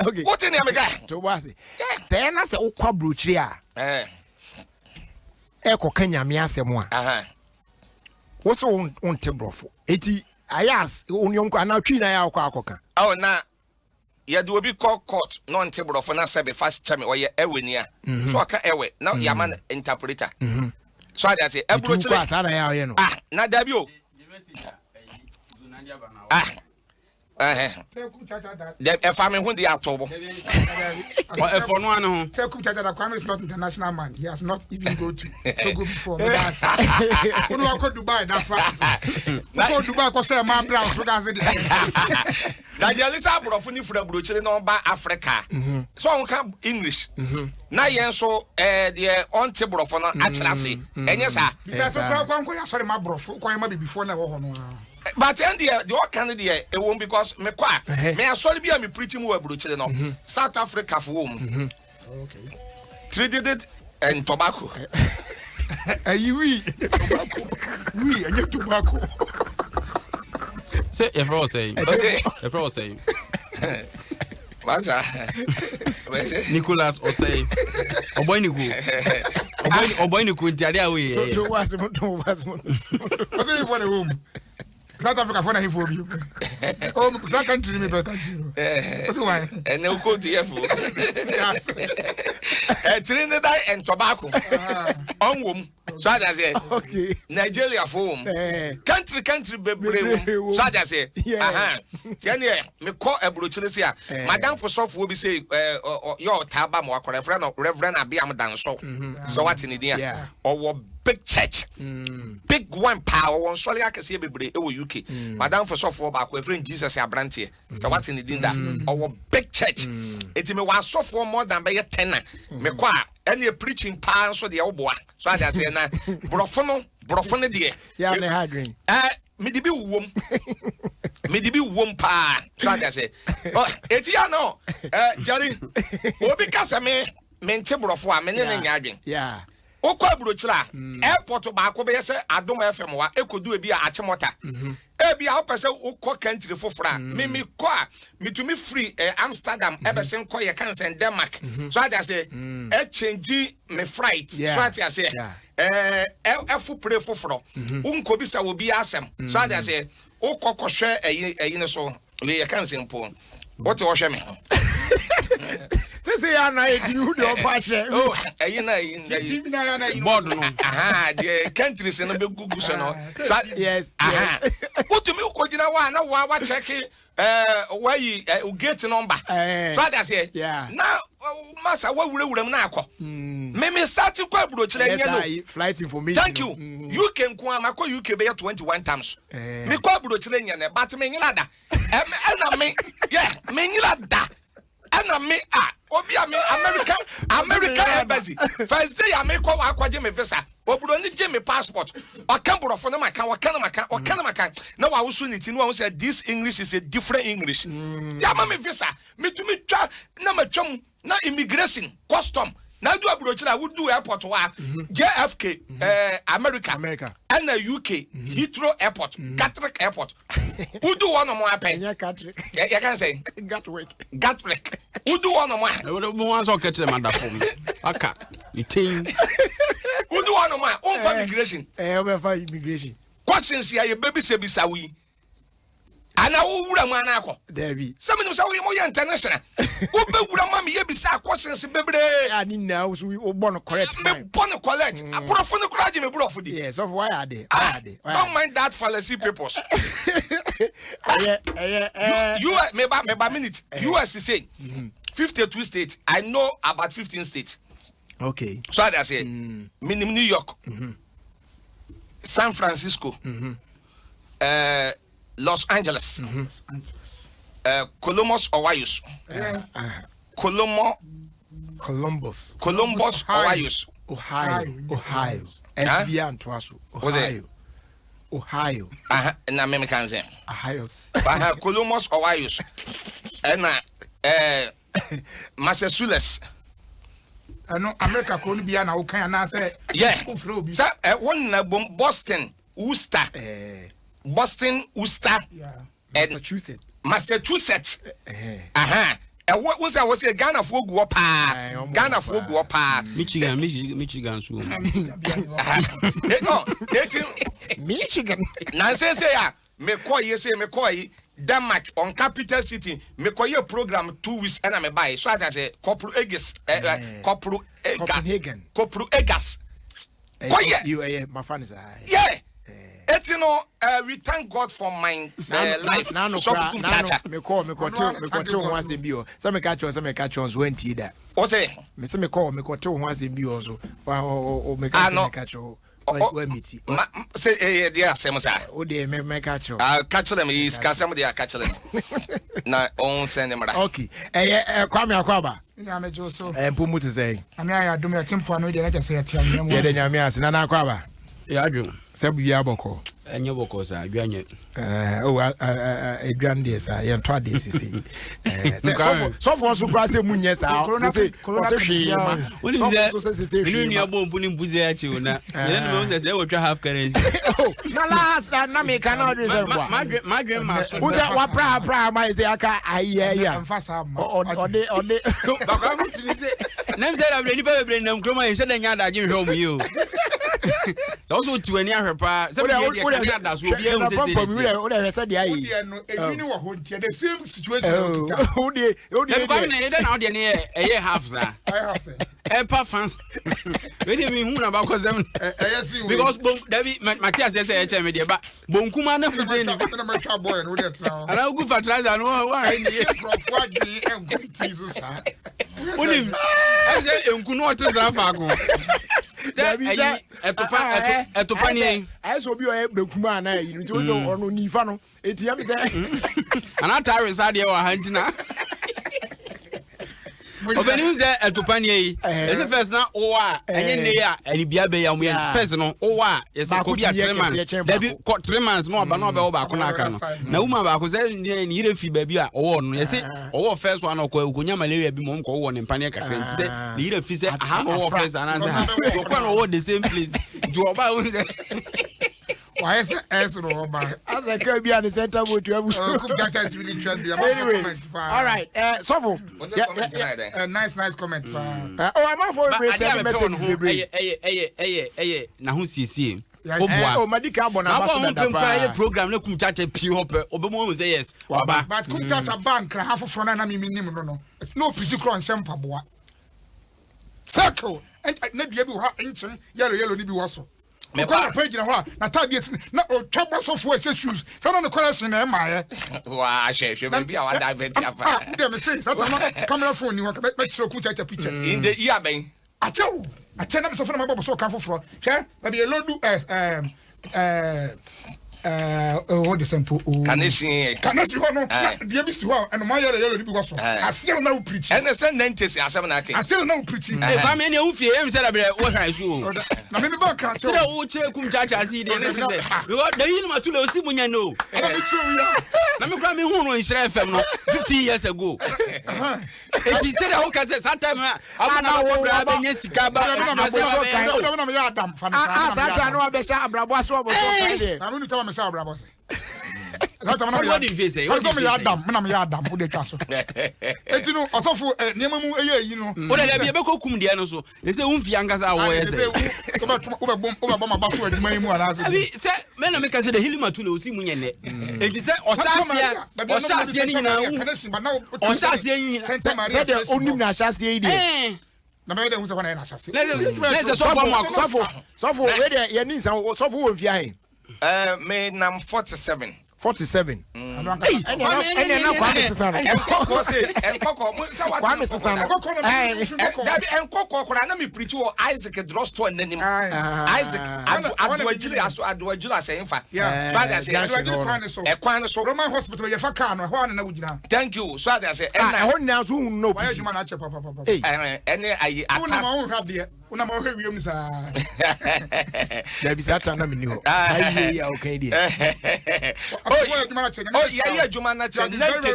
Speaker 2: okay
Speaker 1: what in amega
Speaker 2: to wase say na say ukwa brochiri a kokanyame asem a woso unte brofo eti ayas onyonko anatwi na ya akoka
Speaker 1: oh na ya do obi call court no unte brofo na say be fast chame oye eweni a so aka ewe na ya man interpreter so that say ebrochiri
Speaker 2: asa na ya ye no
Speaker 1: na dabi o the family who they are tobo.
Speaker 3: For no one, Kumchacha Kwame is not international man. He has not even go to Togo before. Who know go Dubai that far? Go Dubai cause say man brown so that's it.
Speaker 1: Na jelisa brofo ni fura brochire no ba Africa. So on can English. Na yen so the on te brofo no akyerase. Enye sa.
Speaker 3: Say so kwa ya sorry ma brofo kwa ma be before na wo ho no.
Speaker 1: But and the all can there it won't because me kwa me asori bi am preaching we brochire no South Africa for home.
Speaker 3: Okay.
Speaker 1: Trinidad and Tobago.
Speaker 3: Oui, and you tobacco.
Speaker 4: Say if I was saying.
Speaker 1: Okay.
Speaker 4: If I was saying.
Speaker 1: What's that?
Speaker 4: Nicholas or say Oboyniku. Oboyniku ntiare awe.
Speaker 2: to wase
Speaker 3: What's it for the home? South Africa for him for you. Oh, that country me better you. What's why?
Speaker 1: And no go to Yefu. Trinidad and Tobago. On womb. So I say,
Speaker 2: okay
Speaker 1: Nigeria for home. Country baby. So I say, me call a brutality. Madam for soft will be say, your tabam or Reverend Abiam Danso. So what in India? Or big church, big one power. One sorry, I can see everybody. UK, Madam for software back with friend Jesus Abranti. So what's in the dinner? Our big church. It me was software more than by a tenner. Me qua any preaching pan so the old boy. So I say na brofono dear.
Speaker 2: Yeah, me hardring.
Speaker 1: Me di be wom pa. So I say, oh, it's ya no. Jerry, obi kasa me mente brofo a me ne nyadwen.
Speaker 2: Yeah.
Speaker 1: Okwa brochira airport ba ko be say Adom FM wa ekodu ebi a achemota ebi a opese ukọ country fofora me ko a mitumi free Amsterdam ebesen ko ye kan say Denmark so I say change me flight so I say efu pre foforo unko bi sa obi asem so I say ukọ kohwe eyi ne so we ye kan say mpo what you hwe me
Speaker 2: say ya na you do passion.
Speaker 1: Oh, na
Speaker 4: board no.
Speaker 1: The countries no be gugu so no.
Speaker 2: Yes.
Speaker 1: What to me ko gina wa check where you get number. So that say.
Speaker 2: Yeah.
Speaker 1: Now massa wa wure na akọ. Me start ko abrochire nya no.
Speaker 2: Flight information.
Speaker 1: Thank you. You can ko amako UK be 21 times. Me ko abrochire nya ne but me nyila da. Na me yeah, me nyila da. And me obi me American embassy first day I make ko akwaje me visa oburo ni je me passport okamburo for na maka na wa wusu ni ti no say this English is a different English ya ma me visa me to me twa na matwam na immigration custom na do aburo chira wo do airport wa JFK America and UK Heathrow airport Gatwick airport who do one more happen
Speaker 2: Yeah, Gatwick.
Speaker 1: You can say Gatwick who do one more
Speaker 4: Mo wan so ketre madafom. Aka. Itin.
Speaker 1: who do one more on for immigration
Speaker 2: Immigration.
Speaker 1: questions here baby say bisa we ana wo wura mu ana akọ
Speaker 2: Debbie.
Speaker 1: some say we mo international wo be wura ma me ye bisa questions bebre
Speaker 2: Ani now so we born correct.
Speaker 1: me born collect abrofo ne kura je me brofo di
Speaker 2: Yes, of why are they?
Speaker 1: don't mind that fallacy papers
Speaker 2: Yeah.
Speaker 1: you me ba minute US is saying 52 states. I know about 15 states.
Speaker 2: Okay.
Speaker 1: So I say, New York, San Francisco, Los Angeles, Columbus, Ohio,
Speaker 2: Columbus, Ohio. SBA and Twasu, Ohio.
Speaker 1: And Americans.
Speaker 2: Ohio.
Speaker 1: Columbus, Ohio, and Massachusetts.
Speaker 3: I know America could be an okay say
Speaker 1: yeah. So one Boston, Worcester, Boston, Worcester,
Speaker 2: Massachusetts.
Speaker 1: And what was I was a Ghana for Guapa, Ghana for Guapa,
Speaker 4: Michigan so.
Speaker 2: Michigan.
Speaker 1: Nonsense, McCoy, Denmark on capital city, McCoy program 2 weeks and I'm buy. So I can say Corporal Egas,
Speaker 2: Copenhagen.
Speaker 1: Corporal Egas.
Speaker 2: You, my friend is
Speaker 1: yeah. You know, we thank God for my life. So Kumchacha.
Speaker 2: Me call once in bio. Some catch on 20 that.
Speaker 1: What's it?
Speaker 2: Me call once in bio also. Or me catch on.
Speaker 1: Say, dear Samusa.
Speaker 2: Oh, dear, me catch on.
Speaker 1: I'll catch them. Is somebody I catch them. Now, on send them.
Speaker 2: Okay. Kwame Akwaba.
Speaker 3: I'm a Joso.
Speaker 2: And Pumu to say.
Speaker 3: I mean, I do my tempo. I know that I can say a team.
Speaker 2: Yeah, then I'm here. Nana Akwaba.
Speaker 4: Yeah, I do.
Speaker 2: Sabu Yaboko.
Speaker 4: And your vocals are Granny.
Speaker 2: A grand days, I am 2 days. So for surprise, Munyes, I say,
Speaker 4: what is that? You know, putting Buzzy at you now. There's ever to have currency.
Speaker 2: Oh, no, last, Nami cannot reserve
Speaker 4: my grandma.
Speaker 2: Who's that? What Pra, my Zaka? I yeah. Or the.
Speaker 4: Name said I've never been them grandma and said that you home you. Also, to any other part, the
Speaker 3: same situation.
Speaker 4: Fans. When you mean about because David Matthias says, but Bonkuma never did. And I'll go for tries. I know why.
Speaker 2: As will be a Bukman, you told on Nifano, it's young.
Speaker 4: And I tire is idea or Hantina. Obenim ze etopanie ese first na owa enye ya ani bia be ya mu first no owa ese ko bia 3 months dabi 3 months no aba no be oba ko na aka no na uma ba ko ze ni refi ba bi a owo no ese owo first one ko agunya malaria bi mo ko owo ne mpane kakra nti ni refi se aha owo first ana se ha ko kwa no owo the same place do oba unze
Speaker 3: why is it Roba?
Speaker 2: As I can be at the center of
Speaker 3: Kumchacha is really trendy.
Speaker 2: Anyway, all right. Sofo.
Speaker 3: Nice comment.
Speaker 2: Oh, I'm out for a message.
Speaker 4: Na hu siesie.
Speaker 2: Oh, Madika Bona
Speaker 4: program na Kumchacha pi hope. Obemo say yes. Waba.
Speaker 3: But Kumchacha bank half of front na me no. No piji kro nsem paboa. Circle. And na bia bi ha nchen yellow ni bi waso. Me kwa page na ho na target na o twabo so for shoes so na question na ma ye
Speaker 1: wa she me bia wa da bet ya pa
Speaker 3: dem say so na camera phone ni ho ka be chiro Kumchacha pictures
Speaker 1: in the year ben
Speaker 3: achew na so for na babo so kan foforo hwe na be lodu what the sample kanesi ho no bia bi si ho and my yellow ni bi go so asem na u preach
Speaker 1: and say 90s asem na ke
Speaker 3: asem na u preach
Speaker 4: e kwa me ne u fie em say da be wo hwan so
Speaker 3: na me ba kan
Speaker 4: so wo che Kumchacha si de ne de da yin ma tule osi munya no na me kwa me hu no Insira FM no 15 years ago e say da wo ka say that time na wo bra be nya sika ba
Speaker 3: na me ya Adam fa
Speaker 2: na sata no be sha abrabo aso obo so Friday
Speaker 3: na me nu tell me sha abrabo
Speaker 4: what did you say?
Speaker 3: What did you Adam? Me Adam. Who dey kaso? Eti no osofo niam mu eye yi no.
Speaker 4: O dey be ko kum de no so. They say unfi angasa wo ye say.
Speaker 3: Oba ma baso adwuma mu ala say.
Speaker 4: Abi say me na me ka say the hilima tule osi mu nyene. Enti say osasia ni nyina wu. Osasia ni nyina.
Speaker 2: Say the onim na asasia yi de.
Speaker 3: Na me dey hu say wana na asasia.
Speaker 4: Let's so
Speaker 2: we dey ye ni san so wo mfi ahen.
Speaker 1: Me nam 47
Speaker 2: 47.
Speaker 3: I don't care.
Speaker 2: And now Kwame Sisano. Kwame Sisano.
Speaker 1: And Coco, I know me preach Isaac Drosto and then Isaac Adwajula saying fact.
Speaker 3: Yeah, so Roman Hospital, you're Fakano,
Speaker 1: thank you. So I say,
Speaker 2: I want now to know.
Speaker 3: why is you manage Papa?
Speaker 1: and I
Speaker 3: have the una mo hear you sir.
Speaker 2: There be that time you know. Okay,
Speaker 1: oh yeah, Jumana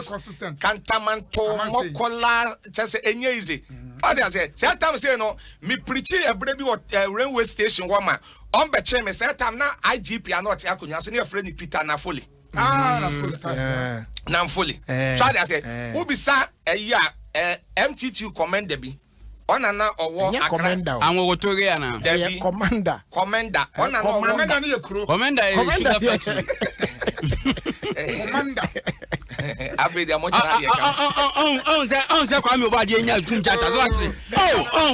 Speaker 3: consistent.
Speaker 1: Cantamanto Mokola just any easy. Others say, sometimes say no, me preach a baby or railway station woman. On betche me say time now IGP are not yakunya, so near friend Peter na fully. Na fully. So I say, who be sa a year MT2 commander be. Onana owo
Speaker 2: commander.
Speaker 4: Anwo wotoria na.
Speaker 2: Commander.
Speaker 1: Onana
Speaker 3: commander na yekro.
Speaker 4: Commander is sugar factory.
Speaker 3: Commander.
Speaker 1: Abi de mo chana ye
Speaker 4: On say Kwame Obade nya Kumchacha so ati.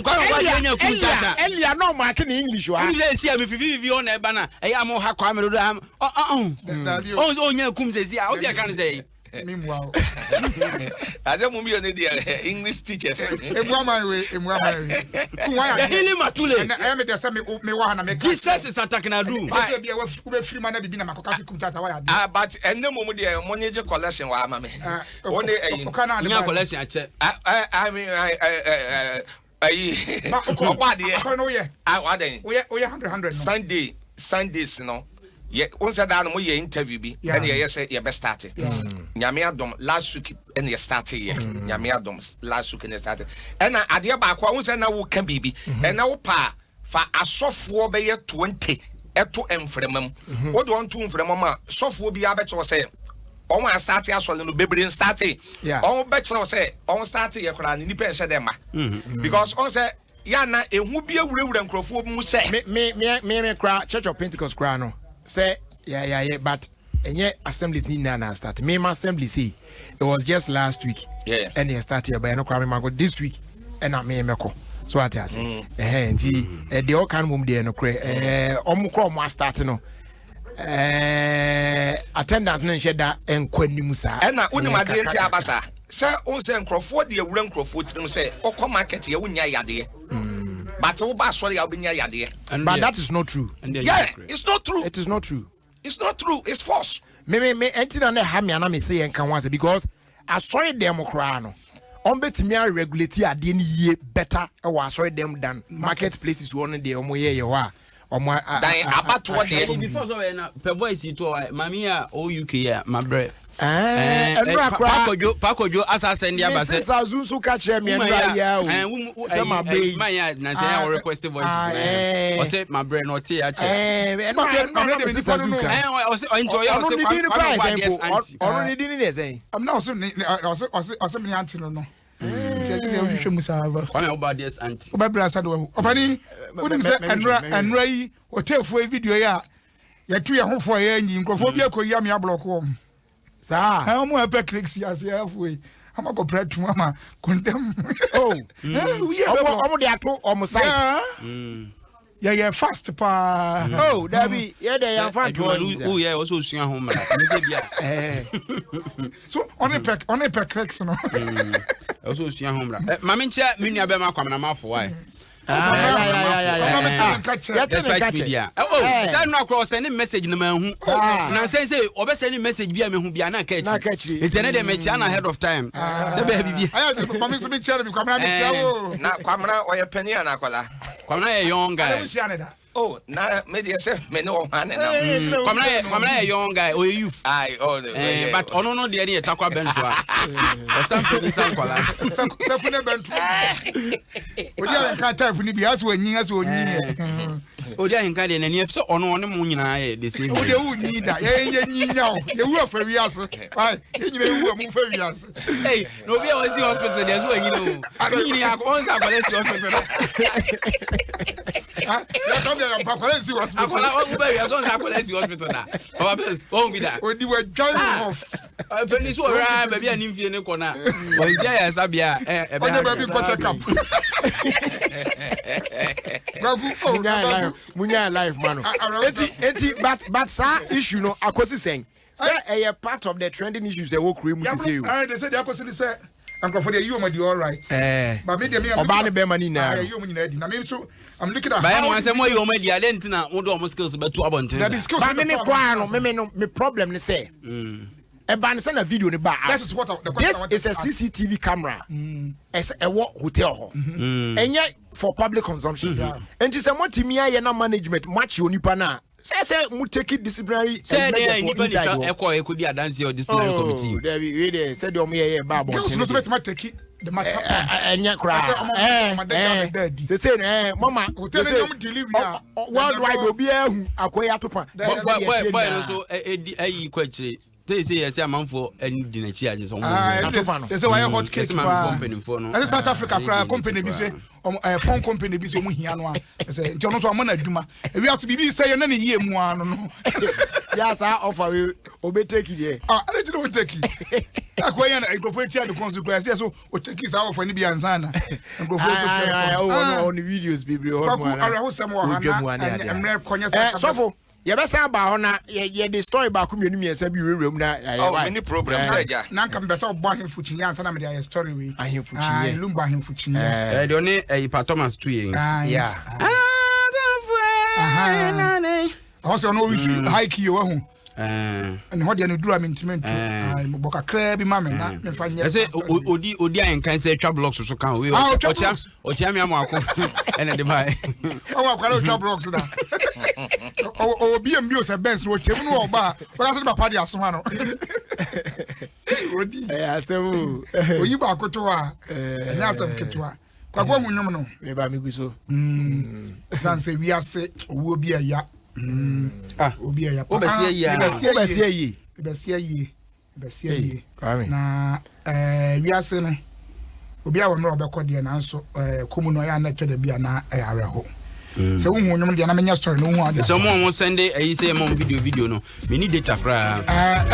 Speaker 4: Kwame Obade nya Kumchacha.
Speaker 2: Elia no mark in English wa.
Speaker 4: You say me vivi on e ba na e ya mo ha Kwame do am. On nya Kum say o say kan say.
Speaker 3: Meanwhile,
Speaker 1: as a movie on the English teachers.
Speaker 4: Jesus is attacking a room.
Speaker 1: But and no moment the money collection wa mama. Only a
Speaker 4: collection check.
Speaker 1: I mean Sundays no. Yeah, once I done my interview be, and yes, you best started. Nyame Adom last week, and you started here. Nyame Adom last week, and you started. And I dear back, once I know can be, and now pa for a software by 20 eto enfremam. What do want to from mama? Software be a better say. On my starting as well, no baby in starting. Yeah, on bachelor say, on starting your crown, independent them. Because on say, Yana, it would be a real and crowd mu say.
Speaker 2: Me, Church of Pentecost crown. Say, yeah, but and yet assemblies need na start. Me my assembly say it was just last week.
Speaker 1: Yeah.
Speaker 2: And they started by no crime mago this week. And I me meko. So what I say. The all can move there no cre. Omukro mo start no. Attendance no sheda enkwani musa.
Speaker 1: And na uni madenti abasa. Say on say nkrofo de ewura nkrofo tirim say okọ market ye wunya yade. But but
Speaker 2: that is not true.
Speaker 1: Yeah, it's not true.
Speaker 2: It is not true.
Speaker 1: It's not true. It's false.
Speaker 2: Me enti na ha me ana me say enka wan because I saw them cry no. On betimi regulate ade ni ye better e wa saw them than marketplaces one dey omo ye wa. Omo
Speaker 1: dan abato dey.
Speaker 4: Before so na per boys to mami a UK ya my bre.
Speaker 2: Pakojo
Speaker 4: assassin dia ba say
Speaker 2: Mrs. Azunsu ka che me nra ya o say my bre
Speaker 4: man ya na say I request voice o say my bre no te ya che
Speaker 2: Mrs. Azuka
Speaker 4: o say enjoy o say
Speaker 2: on ni din ni say
Speaker 3: I'm now so me auntie no check say we hwe musava
Speaker 4: Kwame Obade's auntie
Speaker 3: Obabra sa do opani unim say enra yi hotelfo video ya tu ye hofo ya nyi nkrofo bi akoyi me block wo
Speaker 2: sa
Speaker 3: ha mo epe clicks ya say afwe ama go bread to mama condemn
Speaker 2: omo de ato omo site
Speaker 3: yeah fast pa
Speaker 2: Dabi dey am fast
Speaker 4: yeah also sua ho mara me say bia
Speaker 3: so on a clicks no
Speaker 4: also sua ho mara mama nche me nua be ma kwamna ma fo why media. Say no cross send message na ma hu. Na say obe send message bia me hu bia na catch. Internet dem me na ahead of time. Say be bia.
Speaker 3: Aya mama so me chere bi kwamna me chere
Speaker 1: na kwamna oye penny na akwala.
Speaker 4: Kwamna ye young guy.
Speaker 1: Oh, na media say me no one na.
Speaker 4: Kwamna ye young guy or youth. But ono no de e takwa bento a. O sample ni sankwala.
Speaker 3: Sakune bento. Odi a nka type ni bi aso anyin aso onyin.
Speaker 4: Odi a nka de na ni so ono mo nyina ye de same.
Speaker 3: Odi wu nyin da. Ye nyinya o. Ye wu afa wi ase. Ai, ye nyina wu amu fa wi ase.
Speaker 4: Hey, no be o si hospital de so anyin o. Anyin ya ko onsa kwale si hospital.
Speaker 3: Ya come there pa kwale si hospital.
Speaker 4: Akola o be ya so onsa kwale si hospital da. O ba bes, o bi da.
Speaker 3: Odi we join off.
Speaker 4: Penny so ra ba bia ni mfie ne kona. O sia ya sabia e
Speaker 3: be ba bi ko check up.
Speaker 2: Munya life mano. Eti but sa issue no akosi sen. Say a part of the trending issues they work with.
Speaker 3: They said they are considered say Uncle for the you are all right. But me
Speaker 2: Obani be money now.
Speaker 3: I'm looking at
Speaker 4: how I say more you media identity what almost skills but to about
Speaker 2: me problem is say a ban send a video in bar.
Speaker 3: That is what
Speaker 2: this is a CCTV camera as a hotel and yet for public consumption. And it's a multimedia management match on Nipana. Say mu take it disciplinary.
Speaker 4: Say there could be a dance or disciplinary committee.
Speaker 2: There said you me babo.
Speaker 3: Take it. The matter
Speaker 2: and ya cry. They say mama worldwide go be akoya to pan.
Speaker 4: Boy so question. They say yes, I'm for any dinner charges on.
Speaker 3: They say why hot cake company for no. South Africa company be say phone company be so mu hia no. Say nti ono so amana adwuma. E wi asibibi say na ne yie mu ano no.
Speaker 2: Yes, I offer you obeteki there.
Speaker 3: I don't take it. Akoya na microphone the consequence so o take it offer ni bi ansana. Microphone
Speaker 2: on the videos bibi o
Speaker 3: mo. Araho sem wo hana. Emre konya sa.
Speaker 2: Sofo ye be say ba ho na ye the story ba ko mienu miensa bi rewrem na
Speaker 1: any problem say ja
Speaker 3: na nka be say obo ahemfo chinya ansa na me dey story we
Speaker 2: ahemfo chinya
Speaker 3: lumba ahemfo chinya
Speaker 4: de oni pa Thomas tu yen
Speaker 2: yeah
Speaker 3: also no we hike you ho and ho de no dura mentiment boka kra bi ma me na me fa nya
Speaker 4: say odi an kan say twa blocks so kan we ochia me amako ene de mai
Speaker 3: o kwa twa blocks da o BMB o se Benz no tem no oba o se ba party aso ha no odi
Speaker 2: asemu
Speaker 3: oyi ba akoto a enya asem keto kwa kwa hunyum no
Speaker 2: me ba me guso
Speaker 3: san se wi ase owo bi aya obi aya
Speaker 4: o be
Speaker 3: se yi na wi ase no obi a wo no obekọ de na nso komu no ya na twede bia na areho se wo hunyum de na menya story no hu ade
Speaker 4: so mo send ayi say mo video no me need data fra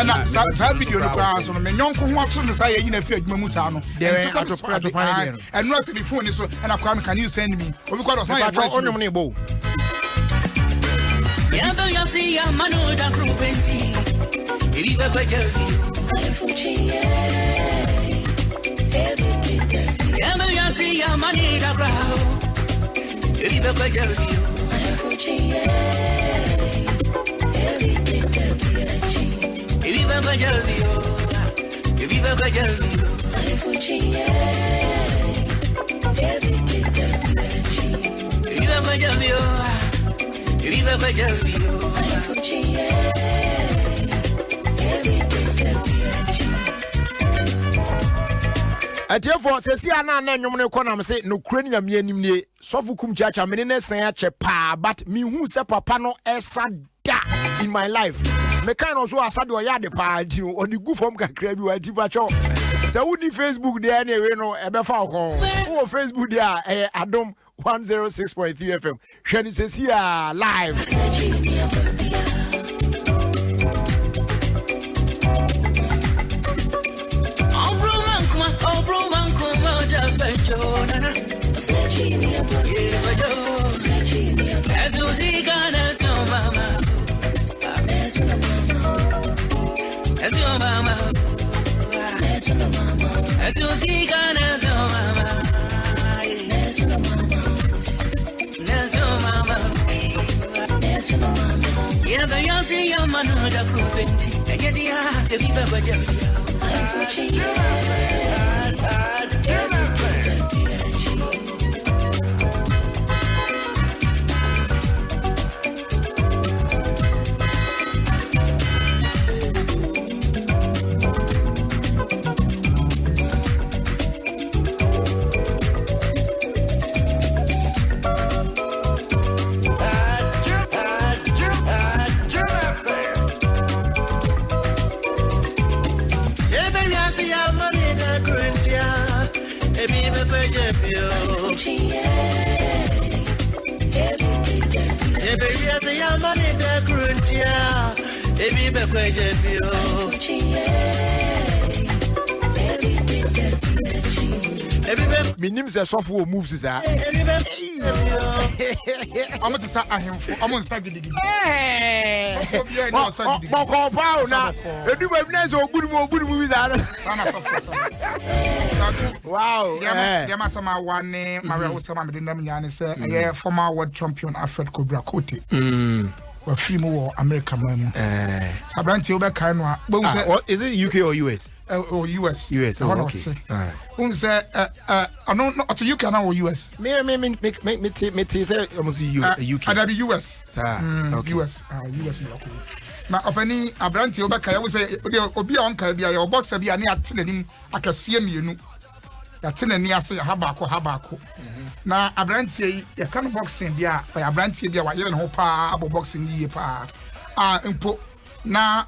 Speaker 3: na sa video no kwa so no me nyonko ho ato no sa ye na fi adwuma mu sa no
Speaker 2: ato pan
Speaker 3: and no say the phone so and akwa me can you send me obi kwa do sa ye voice
Speaker 2: onyum ne bo
Speaker 5: Yando yasi ya manu da krupenti Iriba kwa javi Yando yasi ya mani da brao Iriba kwa javi Iriba kwa javi Iriba kwa javi Iriba kwa javi Viva kwa javio
Speaker 2: Atiefo sesi ana na nwom ne konam se no kura ni nyame anim ne sofu Kumchacha mene ne san ache pa but me hu se papa no esa da in my life me kan no so asade o ya de pa di o di gu fom kakra bi wa ti ba cho se wo ni Facebook de anyway no e be fa ko wo Facebook de Adom 106.3 FM. Shani says here live.
Speaker 5: Yeah, but you see your man who da krupenti. And yet the people go
Speaker 2: Minim se sofo moves sa.
Speaker 3: I'm to say ahemfo. I'm on sagidi.
Speaker 2: Mo na. Edu ba na so good movies are. Wow.
Speaker 3: There must sama one Maria Osama Medina Nyane say former world champion Alfred Kobra Kote. We're free more America man. Abranti obe kai no.
Speaker 2: What is it, UK or US?
Speaker 3: Or US.
Speaker 2: US. Oh, okay.
Speaker 3: Say no to UK now or US.
Speaker 2: Me say almost UK.
Speaker 3: And that be US.
Speaker 2: Okay.
Speaker 3: US. US. Na opani Abranti obe kai we say obi on kai bia your boxer bia na atenanim akasie mienu. Yatenani ase habako. Na Abranti ya kan boxing bia Abranti bia wa yere ne ho pa abo boxing yie pa. Mpo na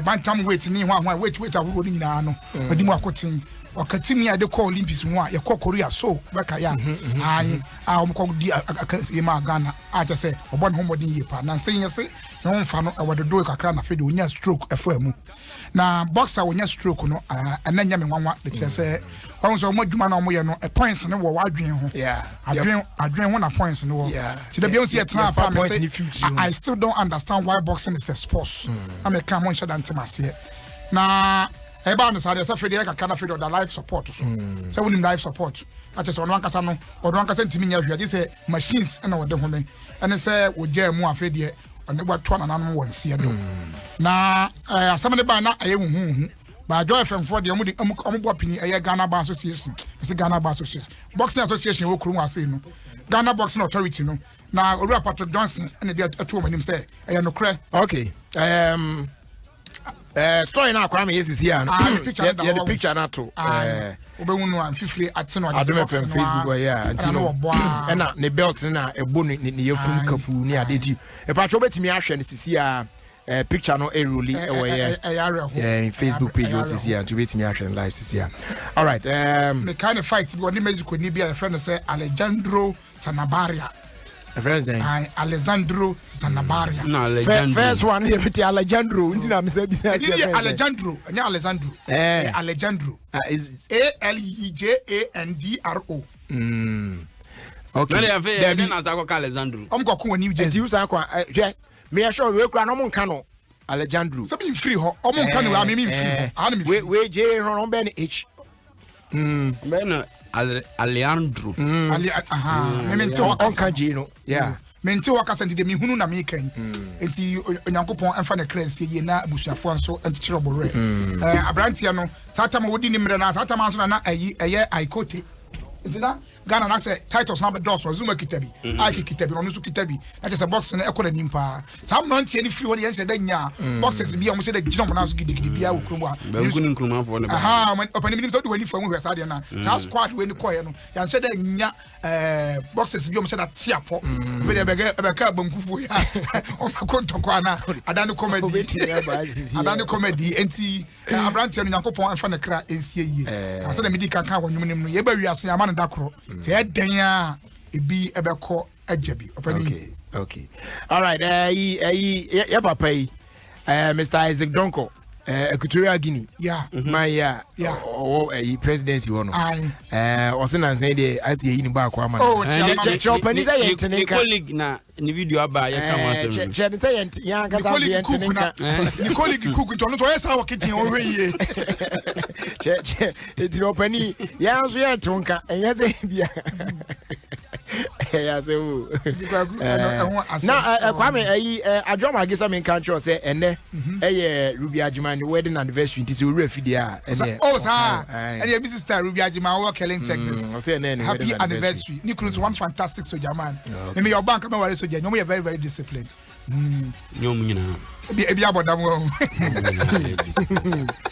Speaker 3: bantam weight ni ho weight ahuro ni nyina no odi mu akotin wakatimi ya de call Olympics ho a ye kɔ Korea so beka ya ayi omkɔ di akansi ma Ghana a je say obon ho modin yie pa na nsen se ne ho mfa no wadodo kakra na fede onya stroke efo mu na boxer wonya stroke no ananya me nwanwa de kire say ɔn so modwuma na ɔmoyɛ no points ne wo wadwen ho adwen ho na points ne wo ti da bi on see try pa me say I still don't understand why boxing is a sport am ka mo nhyɛ dante mase na eba no sare say fede ka kana fede the life support so say we need life support a che say ɔno ankasa ntimi nya hwia say machines na wɔde ho men ɛne say wo gya mu afede ɔne gwa to na nanom wɔ nsia do na asɛm ne ba na ayɛ huhu ba Joy FM for the omo opinion Ghana Bar Association. It's Ghana Bar Association. Boxing Association wo krum ase no. Ghana Boxing Authority no. Na Owura Patrick Johnson and the atu omanim say no kre.
Speaker 2: Okay. Story na Kwame is here. The picture na to.
Speaker 3: Obehunu am fifiri ate no
Speaker 2: Adom FM Facebook yeah antino na ne belt na ebo ne yefum kapu ni adeti. E pa cho betimi ahwe ne sisi a picture no eruli in Facebook page was this year to wait me action live this year. All right.
Speaker 3: The kind of fight what the Mexico ni be a friend say Alejandro Zanabaria.
Speaker 2: A friend saying
Speaker 3: Alejandro Zanabaria.
Speaker 2: No, first one here with Alejandro.
Speaker 3: Alejandro. Alejandro.
Speaker 2: Is
Speaker 3: Alejandro.
Speaker 2: Okay.
Speaker 4: Then as I go Alejandro.
Speaker 3: Go ko New Jersey.
Speaker 2: Me assure we kura no mon kano Alejandro.
Speaker 3: Sabi free ho. O mon kano we me free.
Speaker 2: We je ron ben H.
Speaker 4: Ben Alejandro.
Speaker 3: Me
Speaker 2: on kan je no. Yeah.
Speaker 3: Me nti waka senti de me hunu na me kan. Enti Onyankopon emfa na kransie ye na abusuafo anso antikyere obore. Abrantia no satama wodi ni mre na satama anso na ayi eye aikote. Enti na Ghana na say titles na be doso Zuma kitabi Aki kitabi no so kitabi na just boxing na ekora nimpa sam no ntie ni free won ye say da nya boxers bia mo say da gina mo na so gidigidi bia wo krum a
Speaker 4: ba nkuni nkruma fo ne ba
Speaker 3: opani minim so de wani famu hwesa de na sa squad we ni koye no ya say da nya boxers bia mo say da tiapo be de be ka bankufu ya o ma kontoko ana adani comedy enti Abrantia no Nyankopon anfa ne kra ensie yie asa da medi kan wonwum nim no ye ba wiase ya ma no dakro say danya ebi ebeko ajabi opani
Speaker 2: okay all right yeah papa Mr. Isaac Donko Equatorial Guinea my presidency one also na say dey as ye ni ba kwa man opani say ye
Speaker 4: colleague na ni video aba ye kan wasem
Speaker 2: che say ye anka sa ye teninka
Speaker 3: ni colleague cook nto no so ye sa wakitin o hwe
Speaker 2: che eti opani ya so ye tonka enye say bia ya say o na Kwame adwoma agisa me kan tro say ene Ruby Ajimani wedding anniversary nti se owura fidia ene and Mrs. Star Ruby Ajimani wo Kelling Texas happy anniversary ni cruise one fantastic soldier man me your bank me worry soldier you very very disciplined
Speaker 4: nyom nyina
Speaker 3: ebi abodam wo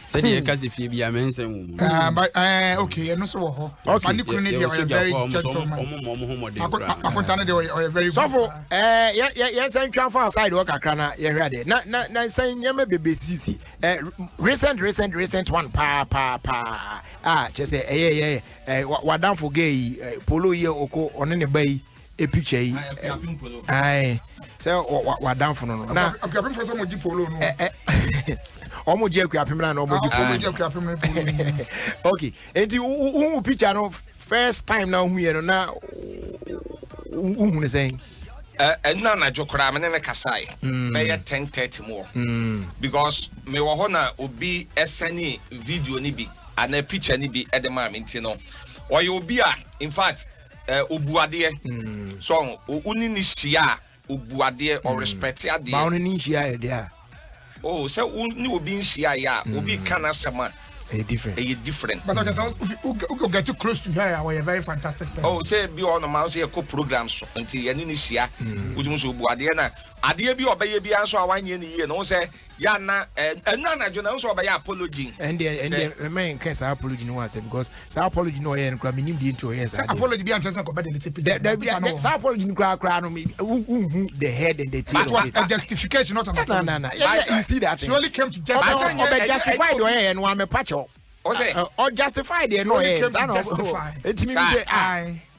Speaker 4: say dey kasi fie bia mensem
Speaker 3: but okay no so wo ho pani kunu ne dey very gentleman akonta ne dey very
Speaker 2: so for ye san twan for outside wo kakra na ye hwade na san nyama bebe sisi recent one pa just say wadam for gay polo ye oko one ne bai e picture yi ai say wadam for no na
Speaker 3: apim for some polo no
Speaker 2: Omo je ku apem na omo di polo. Okay. Enti who picture no first time na hu ye no na who ne saying
Speaker 1: na jokra me ne kasai be 10:30 more because me wo ho na obi esani video ni bi ana picture ni bi edema me nti no oye obi a in fact obuade so uni ni hia obuade or respect ade
Speaker 2: ba uni ni hia e dia
Speaker 1: oh say uni obi hia ya obi kana sema different.
Speaker 3: But okay, get too close to her. We are very fantastic.
Speaker 1: Oh, say be on the mouse here, programs until you need share. Would you so buadiana? Adia be obey be answer 1 year. No say, Yana, and none Jonas or by apology.
Speaker 2: And the main case apology no answer because apology no and cramming into yes.
Speaker 3: Apology be answered about the little
Speaker 2: apology crown me the head and the tail.
Speaker 3: That was a justification, not an
Speaker 2: no. You see that?
Speaker 3: Surely came to
Speaker 2: justify the way and one patch. Or justify the noise. I know. It means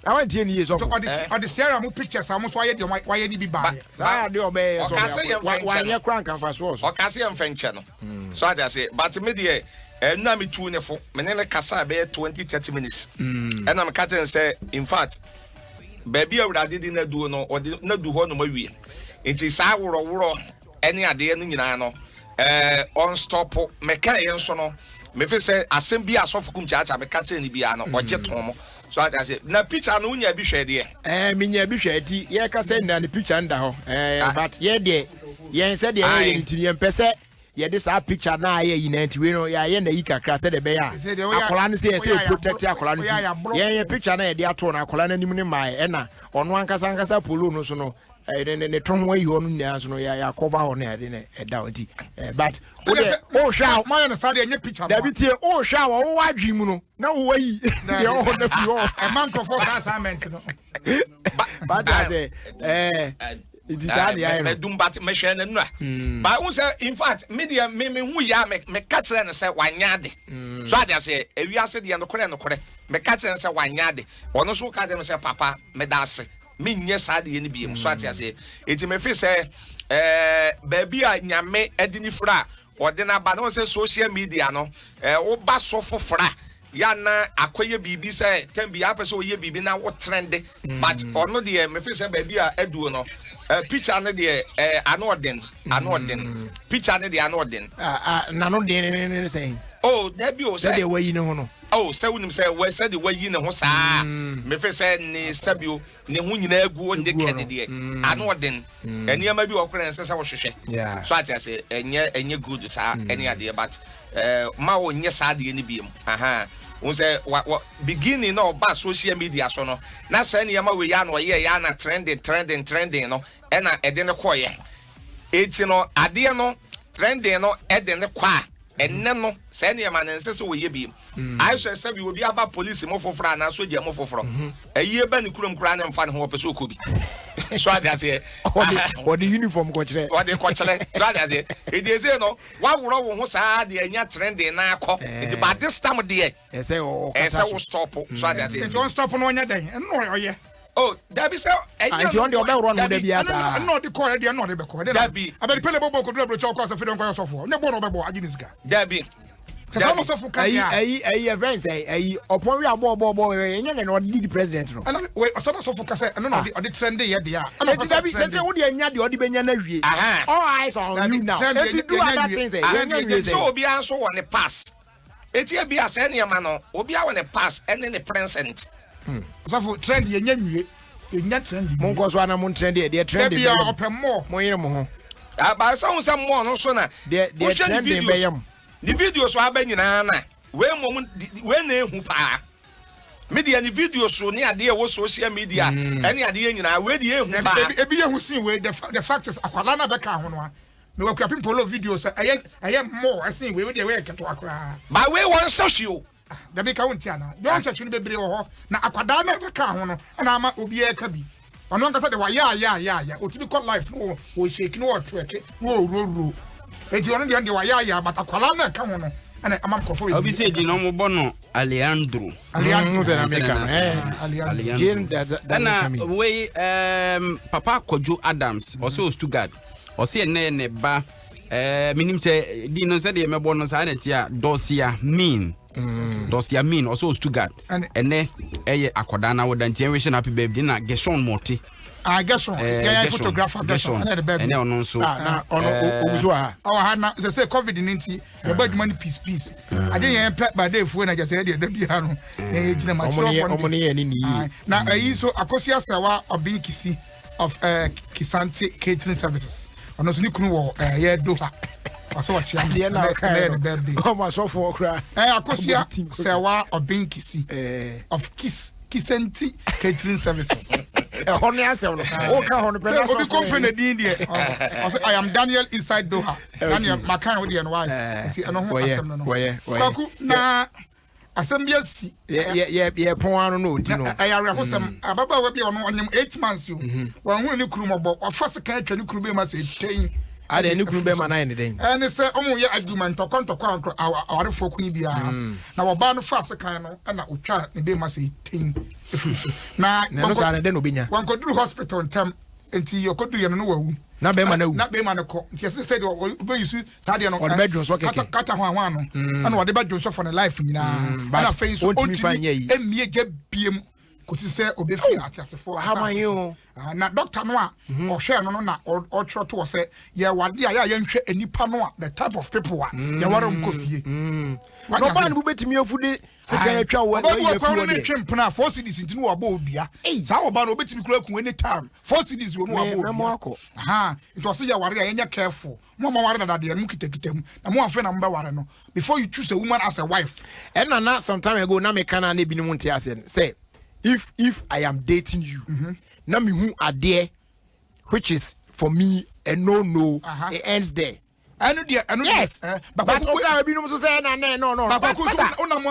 Speaker 2: I want 10 years of
Speaker 3: the Sarah pictures. Almost why you be by.
Speaker 2: Sarah, the obey. Why you crank and fast was.
Speaker 1: Or Cassian French channel. So I say, but media. And now me 2 for Menela Casa be 20-30 minutes. And I'm cutting and say, in fact, baby, I didn't do no or did not do one of my way. It is our or any idea in on stop mechanic sono. Me fe say asem bi aso for Kumchacha me catch ni bia no oje tom so I say na picture no nya bi hwe de
Speaker 2: me nya bi hwe ti ye ka say na the picture nda ho but ye de ye say de ye ntiri ye pese ye de sa picture na ye yi na nti we no ye na yi kakra say de be ya akola no say protect akola no ti ye picture na ye de ato na akola na nim ni mai na ono ankasa polo no so no ne tron way you on na so no ya cover on na de ne da nti but o sha
Speaker 3: my na say any picture
Speaker 2: da bi tie o sha wo wadwi mu no na wo yi de o na fi o
Speaker 3: a man for assignment no
Speaker 2: but it is hard ya
Speaker 1: me dum bat me hwe na nura but who say in fact media me hu ya me catch na say wanya de so I say ewi ase de no kore me catch na say wanya de ono so ka de me say papa me da ase me nye sad ye ni biem so ati ase eti me fi say baby a nyame edini fra ode na ba no say social media no wo ba so fofra ya na akoye bibi say tembi ya pese oye bibi na wo trend but ono de me fi say baby a edu no picture ne de anodin picture ne de anodin
Speaker 2: na no de say
Speaker 1: oh that be o say
Speaker 2: the way you know no
Speaker 1: oh say we say we say the way you know saa me fe say ni sabio ne hu nyina agu on de kede de anodin eniama bi okore nse say wo hwehwe so ati say enye good saa eni ade but ma wo nye saa de ni biem aha we say beginning no ba social media so no na say eniama we ya no ye ya na trending no e na ede ne koye eti no ade no trending no ede ne kwa enne no say eniama ne nse so we ye biem I say say we will be about police mo fofra na so je mo fofro aye ba ni kurom kura na mfa ne ho peso okobi so I say
Speaker 2: what the uniform ko kire
Speaker 1: what the ko kire so I say e dey say no wa woro wo ho saa de anya trending na akọ it but this time there
Speaker 2: say
Speaker 1: wo stop so I say
Speaker 3: don't stop no nya den no oye
Speaker 1: oh that be so
Speaker 2: and on the obe run no dey be asa
Speaker 3: no the call dey no dey be call that be abedi pele bobo ko duro cho ko so fi don ko so fo nya bo no be bo aginisga
Speaker 1: that be
Speaker 2: event upon we are bo enye na odi the president no
Speaker 3: and we so for kase no odi trend ye dia
Speaker 2: and it say wo de anya de odi benya na wie all eyes on you now it do other things
Speaker 1: so obi anso won the pass eti e bia say ne ma no obi a won the pass and the present
Speaker 3: so for trend ye nya wie trend
Speaker 2: mo go so na mo trend ye trend
Speaker 3: bia open more
Speaker 2: mo yire mo ho
Speaker 1: ba so say mo no so na
Speaker 2: the trend be yam
Speaker 1: the videos so aba nyina na we na ehu pa media ni videos so ni ade wo social media any ade nyina we de ehu pa
Speaker 3: ebi ehu sin we the fact is akwala na be ka ho no a me wa kwa polo videos aye more asin we de we keto akra
Speaker 1: ba we won social
Speaker 3: da be ka wonti ana don church ni bebre wo ho na akwada na be ka ho no na ama obi e ka bi ono nka say de wa ya o ti be call life no o shake no o tweke ro eti ono de wa ya but akwala na ka ho no ana amam ko fo
Speaker 4: obi say di no mo bono Alejandro
Speaker 2: na America
Speaker 4: ana we Papa Kojo Adams also Stuttgart o say ne ba Minim say di no say de me bono sa na tia dosia mean. Dosia mean also Stuttgart. And eye akoda na woda ntia we happy birthday na Gershon Morty.
Speaker 3: Gershon, photographer Gershon. And the baby.
Speaker 4: And on so.
Speaker 3: Na ono our had na say COVID-19. The bad money peace. I didn't pet by day for na just said the piano. Gina ma na so akosia sawa obinkisi of Kisanti catering services. Ono so ni kunu wo ye Doha. Aso wa chia na birthday.
Speaker 2: Oh my so for cry.
Speaker 3: Akosia sawa obinkisi of Kisanti catering services.
Speaker 2: Honey answer no. O ka hono pe na so.
Speaker 3: Obi company din there. I am Daniel inside Doha. Daniel makan with the NY. Nti eno ho asem no. Kwaku na asembia si.
Speaker 2: Ye pon anu no odi no.
Speaker 3: Ayare hosem ababa wa bi ono onyem 8 months yo. Wa hu ni kuru mobo. Ofa se kan atwa ni kuru be ma se 10.
Speaker 2: Ade ni kuru be ma na den.
Speaker 3: Ene se omo ye argument tokon aware foku ni bia. Na wo ba no fa se kan no na otwa ne be ma se 10. Na
Speaker 2: no sa na den obenya.
Speaker 3: Wan ko duru hospital ntam enti yo ko duru ye no wawu.
Speaker 2: Na be ma na wu.
Speaker 3: Na be ma na ko. Nti se say be use sa de no.
Speaker 2: O de bedroom so keke.
Speaker 3: Kata ho anwa no. Na wo de bedroom so for the life nyina. Na fe so ontimi emie je biem. Kuti se obefi atiasefo.
Speaker 2: How are you?
Speaker 3: Na doctor no a ohwe no na o chro to se ye wade ya nhwe anipa no a the type of people a ye ware mkofie.
Speaker 2: No ban bu betimi afude sika atwa wo
Speaker 3: ye kwa no ntwe mpena 4 cities ntinu wo ba odua. Sa wo ba no betimi kura ku any time 4 cities wo no wo ba odua. Aha it was ye ware ya ye careful. Mo ware da de mu kitakitam na mo afa na mba ware no before you choose a woman as a wife.
Speaker 2: And na some time ago na me kana na bi ni munti ase say if I am dating you, na me who are there, which is for me a no, it ends there. Yes, but okay, be no so say no.
Speaker 3: But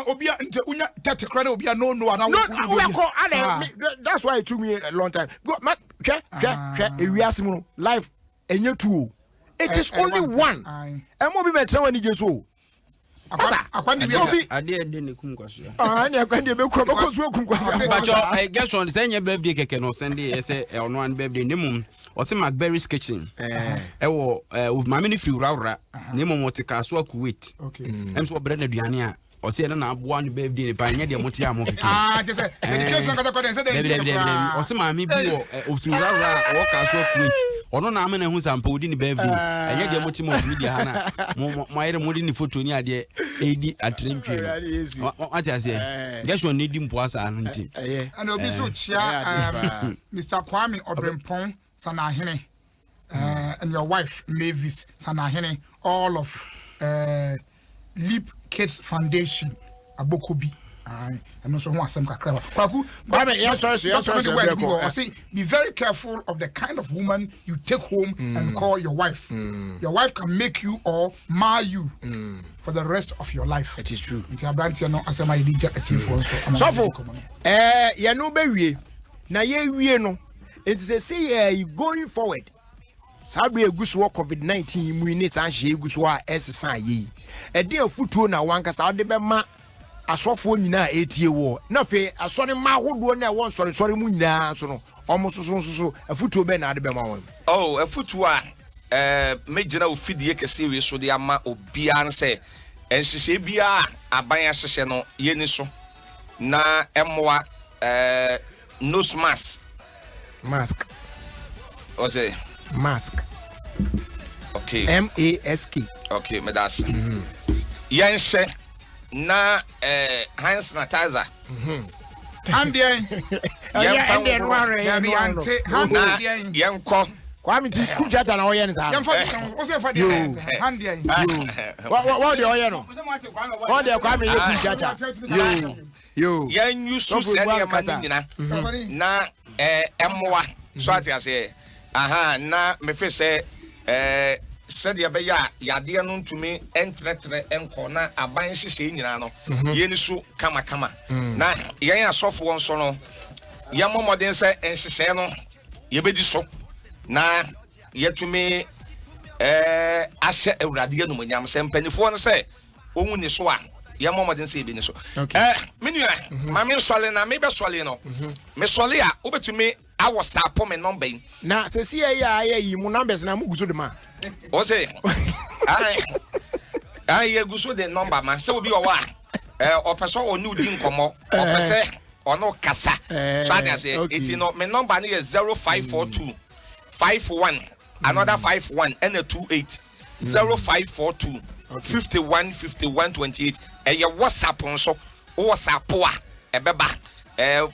Speaker 3: obia nte unya 30 credit obia no.
Speaker 2: That's why it took me a long time. Go, life enye two. It is only one. And mo be me tell when you so.
Speaker 3: Akwandi bi
Speaker 4: ade de ne kumkwaso
Speaker 2: ne akwandi be kwa so kumkwaso
Speaker 4: but your Gershon say your birthday keke no Sunday say ono an birthday ne mum o say Macberry's kitchen wo mama ni free rawra ne mum o tika so Kuwait
Speaker 3: okay
Speaker 4: em so bre na duane a o say na aboa ne birthday ne pa nya de motia mo keke
Speaker 3: just say education kata kwa say
Speaker 4: o say mama bi o free rawra o ka so Kuwait ono na amena hu sampa odi ni birthday enya de motima o media hana mo ayere mo di ni photo ni ade edi atrempie what I say Gershon need mpo asa anu nti
Speaker 3: and obi so chia Mr. Kwame Obrempon Sanahene and your wife Mavis Sanahene all of Leap Kids Foundation Abokobi and also who asem kakra kwaku say be very careful of the kind of woman you take home and call your wife. Your wife can make you or mar you for the rest of your life.
Speaker 2: It is true.
Speaker 3: Nti abrantia no asema yidija etifo
Speaker 2: so ye no be wie na ye wie no it say going forward sabe eguso COVID-19 mu ni san hye eguso a esesa yi e de afutuo na wankasa de be ma asofo nyina etie wo na fe asore ma hodo na won sore mu nyina so no omo so afutuo be na ade be ma won
Speaker 1: afutuo a mejina ofidie kese we so de ama obia nse enhihye bia aban ahihye no yeni so na emwa nose mask o say
Speaker 2: mask
Speaker 1: okay
Speaker 2: MASK
Speaker 1: okay medas yenhye na hand sanitizer yenko
Speaker 2: Kwame ti Kumchacha na oye nza
Speaker 3: hand
Speaker 2: what the oye no what the Kwame ye Kumchacha yo
Speaker 1: yen yusu se ne manina na emwa so atiase na me fe se said ya beya yade no ntumi entretre enko na aban hihye nyina no yeni su kama na yen asofo nso no yamomodin se enhihye no yebedi so na yetumi ahye awurade ya numonyam se mpanifo no se onwu ni so a yamomodin se ebeni so menua ma me nsole na me be sole no me sole a obetumi I was sapo me number.
Speaker 2: Na se si yi mu numbers na mu guso de ma.
Speaker 1: O say I guso de number man. So be o wa. O person onu di nkomo. O person ono kasa. So I say it you know my number is 0542 51 another 51 and a 28 0542 51 51 28 your WhatsApp on so WhatsApp ebeba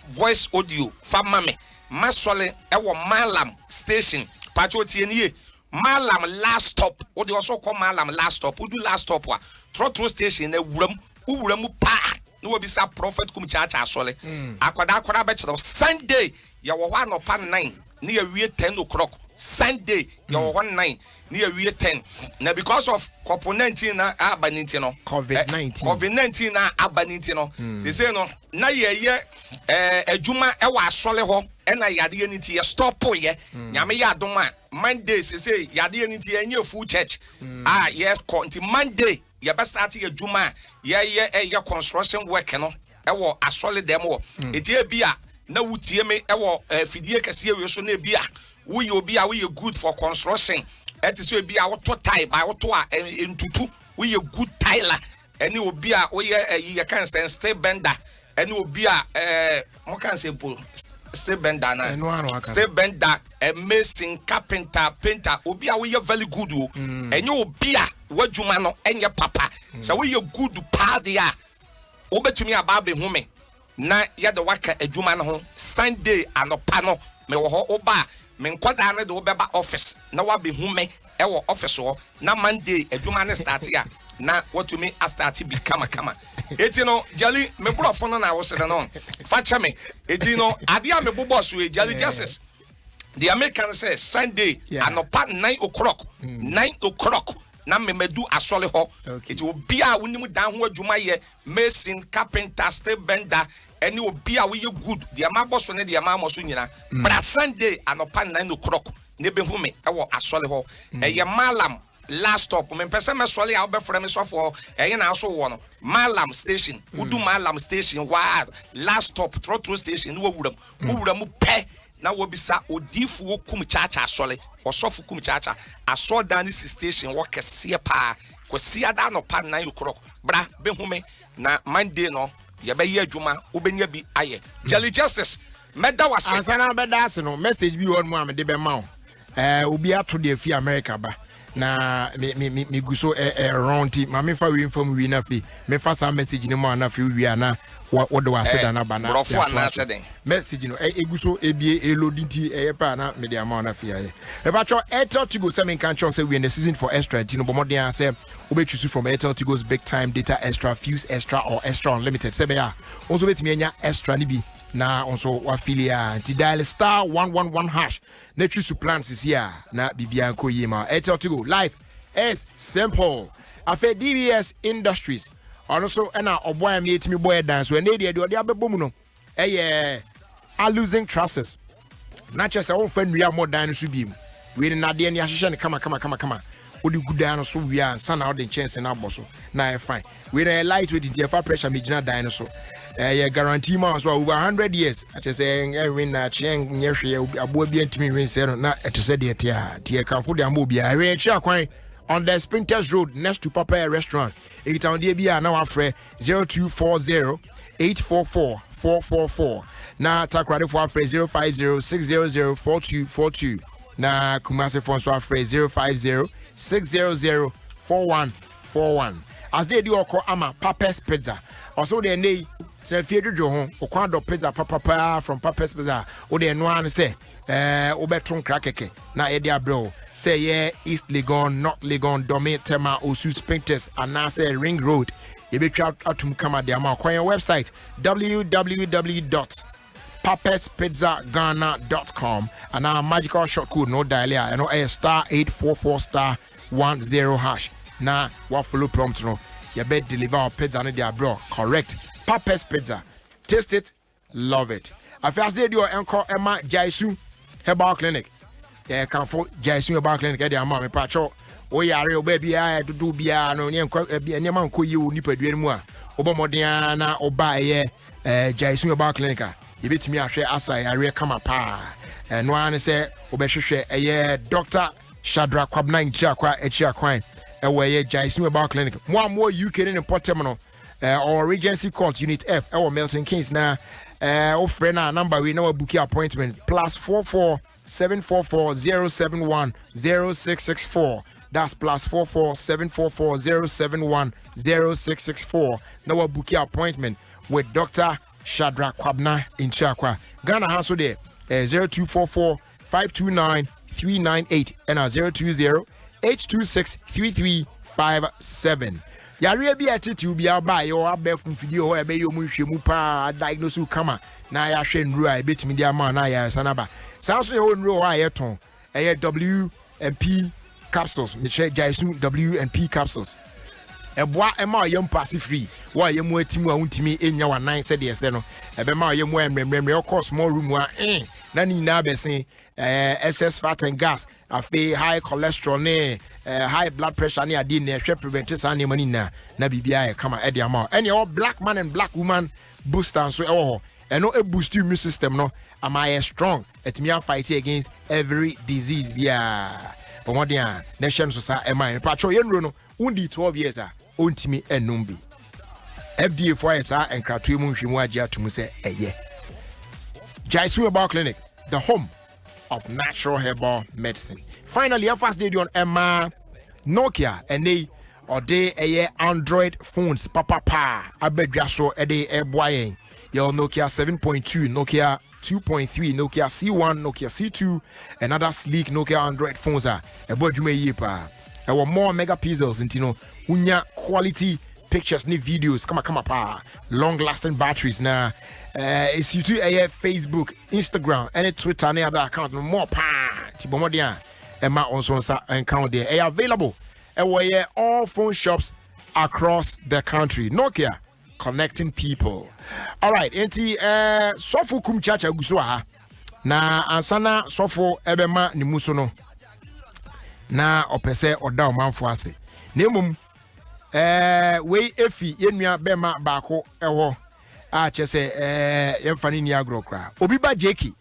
Speaker 1: voice audio fa mame masole ewo malam station pacho tie nie malam last stop what they also call malam last stop we do last stop wa trotro station na wuram pa no be sa prophet Kumchacha asole akwada be chiro Sunday ya wo hwa no pa 9 ne ya wie 10 o'clock Sunday ya wo 9 near we 10 now because of COVID-19 na abaninti no COVID-19 na abaninti no they say no na ye adwuma e wa asole ho e na yade aniti ye stop ye nyame ya adom a Monday say yade aniti enye full church yes konti Monday ye be start ye adwuma ye construction work no e wo asole dem wo eti e bia na wutie me e wo fidie kase we so na bia we obi a we good for construction. It is be our tie by auto into we a good tiler and you will be a you can say stay bender and you will be a what can say stay bender stay bender a mason carpenter painter will be a very good and you will be a what you man and your papa so we a good party over to me about the woman na ya the worker a juman home Sunday and a panel me wo oba men kwada na de obeba office na wa be hume e wo office wo na Monday adwuma ne start ya na what to me start be kama eti no jali me brofo no na wo se no fa cha me eti no ade a me bobo so e jali justice the American says Sunday anopa 9 o'clock 9 o'clock na me medu asole ho eti obi a wonim dan ho adwuma ye mason carpenter stay bender any obi a we good the amabo so ne the amamo so nyina bra Sunday anopa 9 o'clock ne be hu me e wo asole ho ye malam last stop me pese me sole a obefra me so for na so wo no malam station udu malam station wa last stop trotro station wo wuram pe na wo bisa odifu wo Kumchacha asole osofu Kumchacha asoda ni station wo kese pa kwesi ada no pa 9 o'clock bra be hu me na Monday no ye be ye adwuma obenya bi aye jali justice meda wase
Speaker 2: ansana beda ase no message bi won mu am de be ma o obi ato de fi America ba na me guso around ma me fa we inform we na fi me fa sa message ni mo na fi we ana what do I say na ba na message no eguso ebie elodi nti pa na me de ama na fi aye e ba cho Airtel to go say me can say we in the season for extra tino bo modern say we choose from Airtel to go's big time data extra fuse extra or extra unlimited say be ya also betimi anya extra ni bi na also wafilia nti dial star 111 hash na choose plans is here na bibia nko yima Airtel to go life is simple afa DBS Industries also na oboy am yetimi boy dance we na dey de abebom no are losing trusses na chese won fa nua mo dan so biem we na de ni ahehye ne kama odi gudan so we ansa na odi chance na boso na fine we na light with the fire pressure megina dan so guarantee ma so over 100 years chese win na chen nyehwe abo bi antimi win se no na etese de tie kanfo de ambo bia we chi akwan on the Sprinters Road next to Papa Restaurant. If it's on the BR now afre 0240 844 444. Na takrade for afre 050 600 4242. Na Kumasi for so afre 050 600 4141. As they do call ama Papa's Pizza. Also they nay say fear do home okwando pizza papa from Papa's Pizza. O de no an say obeton krakeke na e dia bro. Say East Legon, North Legon, Domain, Tema, Osu Sprinters, and now say Ring Road. You be trapped out to come at the amount. Call your website www.papaspizzagana.com and our magical short code no dial here. You know star 844 star 10 hash. Now what follow prompt no. You bet deliver our pizza and their bro. Correct. Papa's Pizza. Taste it, love it. I first did your encore Emma Jaisu Herbal Clinic. Can for Jason about clinic at the amount of patrol. Oh, yeah, real baby, I do be an onion, any man could you nip a dream more. Obamodiana or buy Jason about clinica. You beat me, I share as I come up. no one say obehwehwe Dr. Shadrack Kwabna Nchiakwa Echiakwan where Jaisu about clinic. One more UK in Port Terminal or Regency Court Unit F or Milton Keynes now. Friend number we know a booking appointment +44 744 071 0664. That's +44 744 071 0664. Now a booking appointment with Dr. Shadrack Kwabna Nchiakwa. Ghana Hansel there 0244 529 398 and 020 826 3357. Yare bi attitude bi aba yo abefun video ho ebe yo mu hwemu pa diagnose kama na ya hwe nru a betimi dia ma na ya sanaba sanso yo nru ho ayeton WMP capsules me share Jaisu WMP capsules eboa ema yem pass free wa yem atimu a untimi enya wanan se de se no ebe ma yem emremremre of course small room a na ni na besen excess fat and gas afi high cholesterol ne high blood pressure ne adi ne hwe prevent sa ne mani na bibia e kama e de ama any all black man and black woman booster so e ho eno e boost immune system no am I strong etimi an fight against every disease bia pomodia nation so sa e man patro yenro no undi 12 years a ontimi enum bi FDA for esa enkratu mu hwemu agye atum se eye Jaisu Herbal Clinic, the home of natural herbal medicine. Finally, our first day on Emma Nokia and they or they Android phones papa abedwaso ede eboyen your Nokia 7.2, Nokia 2.3, Nokia C1, Nokia C2 and other sleek Nokia Android phones are ebodwuma yipa. Our more megapixels into unya quality pictures ni videos kama pa long lasting batteries na it's you to Facebook, Instagram and Twitter and other account more pa tibomodia Emma also account there are available all phone shops across the country. Nokia, connecting people. All right, enti Sofo Kumchacha guswa na ansana Sofo ebema ni muso no na opese oda omanfo ase nemum we efi yenua bema baako ewo a chese yemfani ni agro kra obi ba jeki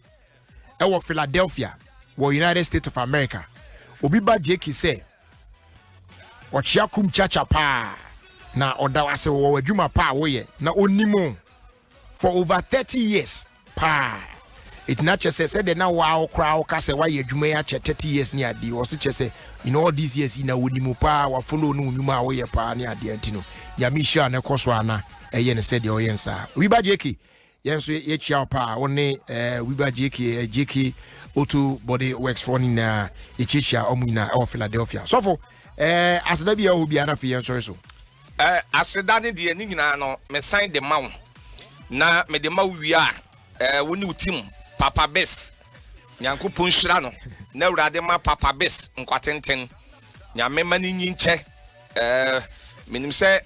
Speaker 2: ewo Philadelphia wo United States of America obi ba jeki say ochia Kumchacha pa na oda wase wo adwuma pa wo ye na onimo for over 30 years pa it not just said that now wow crowd kase why adwuma ya 30 years ni adi wo se chese in all these years ina wonimu pa wa follow no nyuma wo ye pa ni adi antino yami sha na koso ana eye ne said o yensa we ba jeki yenso ye chia pa woni we ba jeki jeki auto body works for ni na ye chia omuna o Philadelphia so for aseda bia obi ana fi yenso so
Speaker 1: aseda ne de ni nyina no me sign the maw na me de maw wi a woni utim papa best nyankopon hira no na urade ma papa best nkwatenten nyame mani nyinche menim se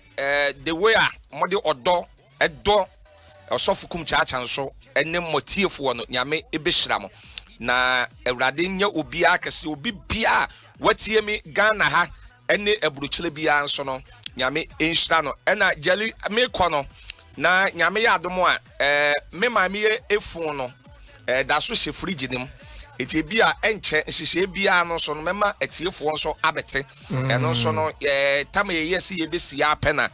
Speaker 1: the way a mode odo edo Osofu Kumchacha nso ene motiefo no nyame ebehira mo na urade nya obi akese obi bia watie mi Ghana ha ene eburuchile bia nso no nyame enhira no ena jeli me kono na nyame ya adom a me mame efu no da so hye fridge nim eti bia enche nhihye bia no so no mema etiefo nso abete eno so no tam ye yesi ye besi apena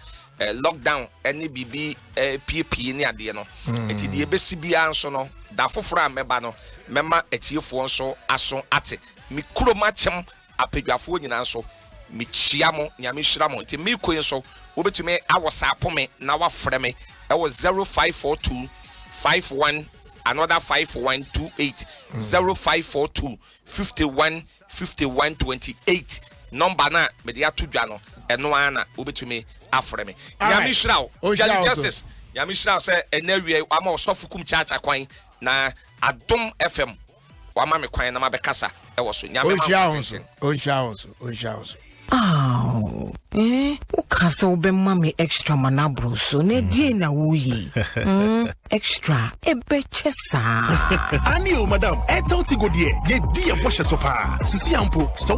Speaker 1: lockdown any bibi pp ni ade no eti de besi bia nso no da foforo ameba no mema etiefo nso aso ate mi kuroma chem apedwafo nyina nso mi chiamo nyame hira mo enti mi koyin so obetumi awosa apome na wafrɛ me ɛwɔ 0542 51 another 5128 0542 51 5128 number na me de atodwa no ɛno ana obetumi afrɛ me nyame hira o jali justice nyame hira sɛ ɛnawie ama Osofu Kumchacha kwan na Adom FM wama me kwan na mabɛkasa ɛwɔ so nyame
Speaker 2: onhia
Speaker 6: ukasa ube mami extra manabro so ne die na wuyi extra ebechesa
Speaker 7: ani o madam etel tigo die ye die boshe so pa sisi ampo so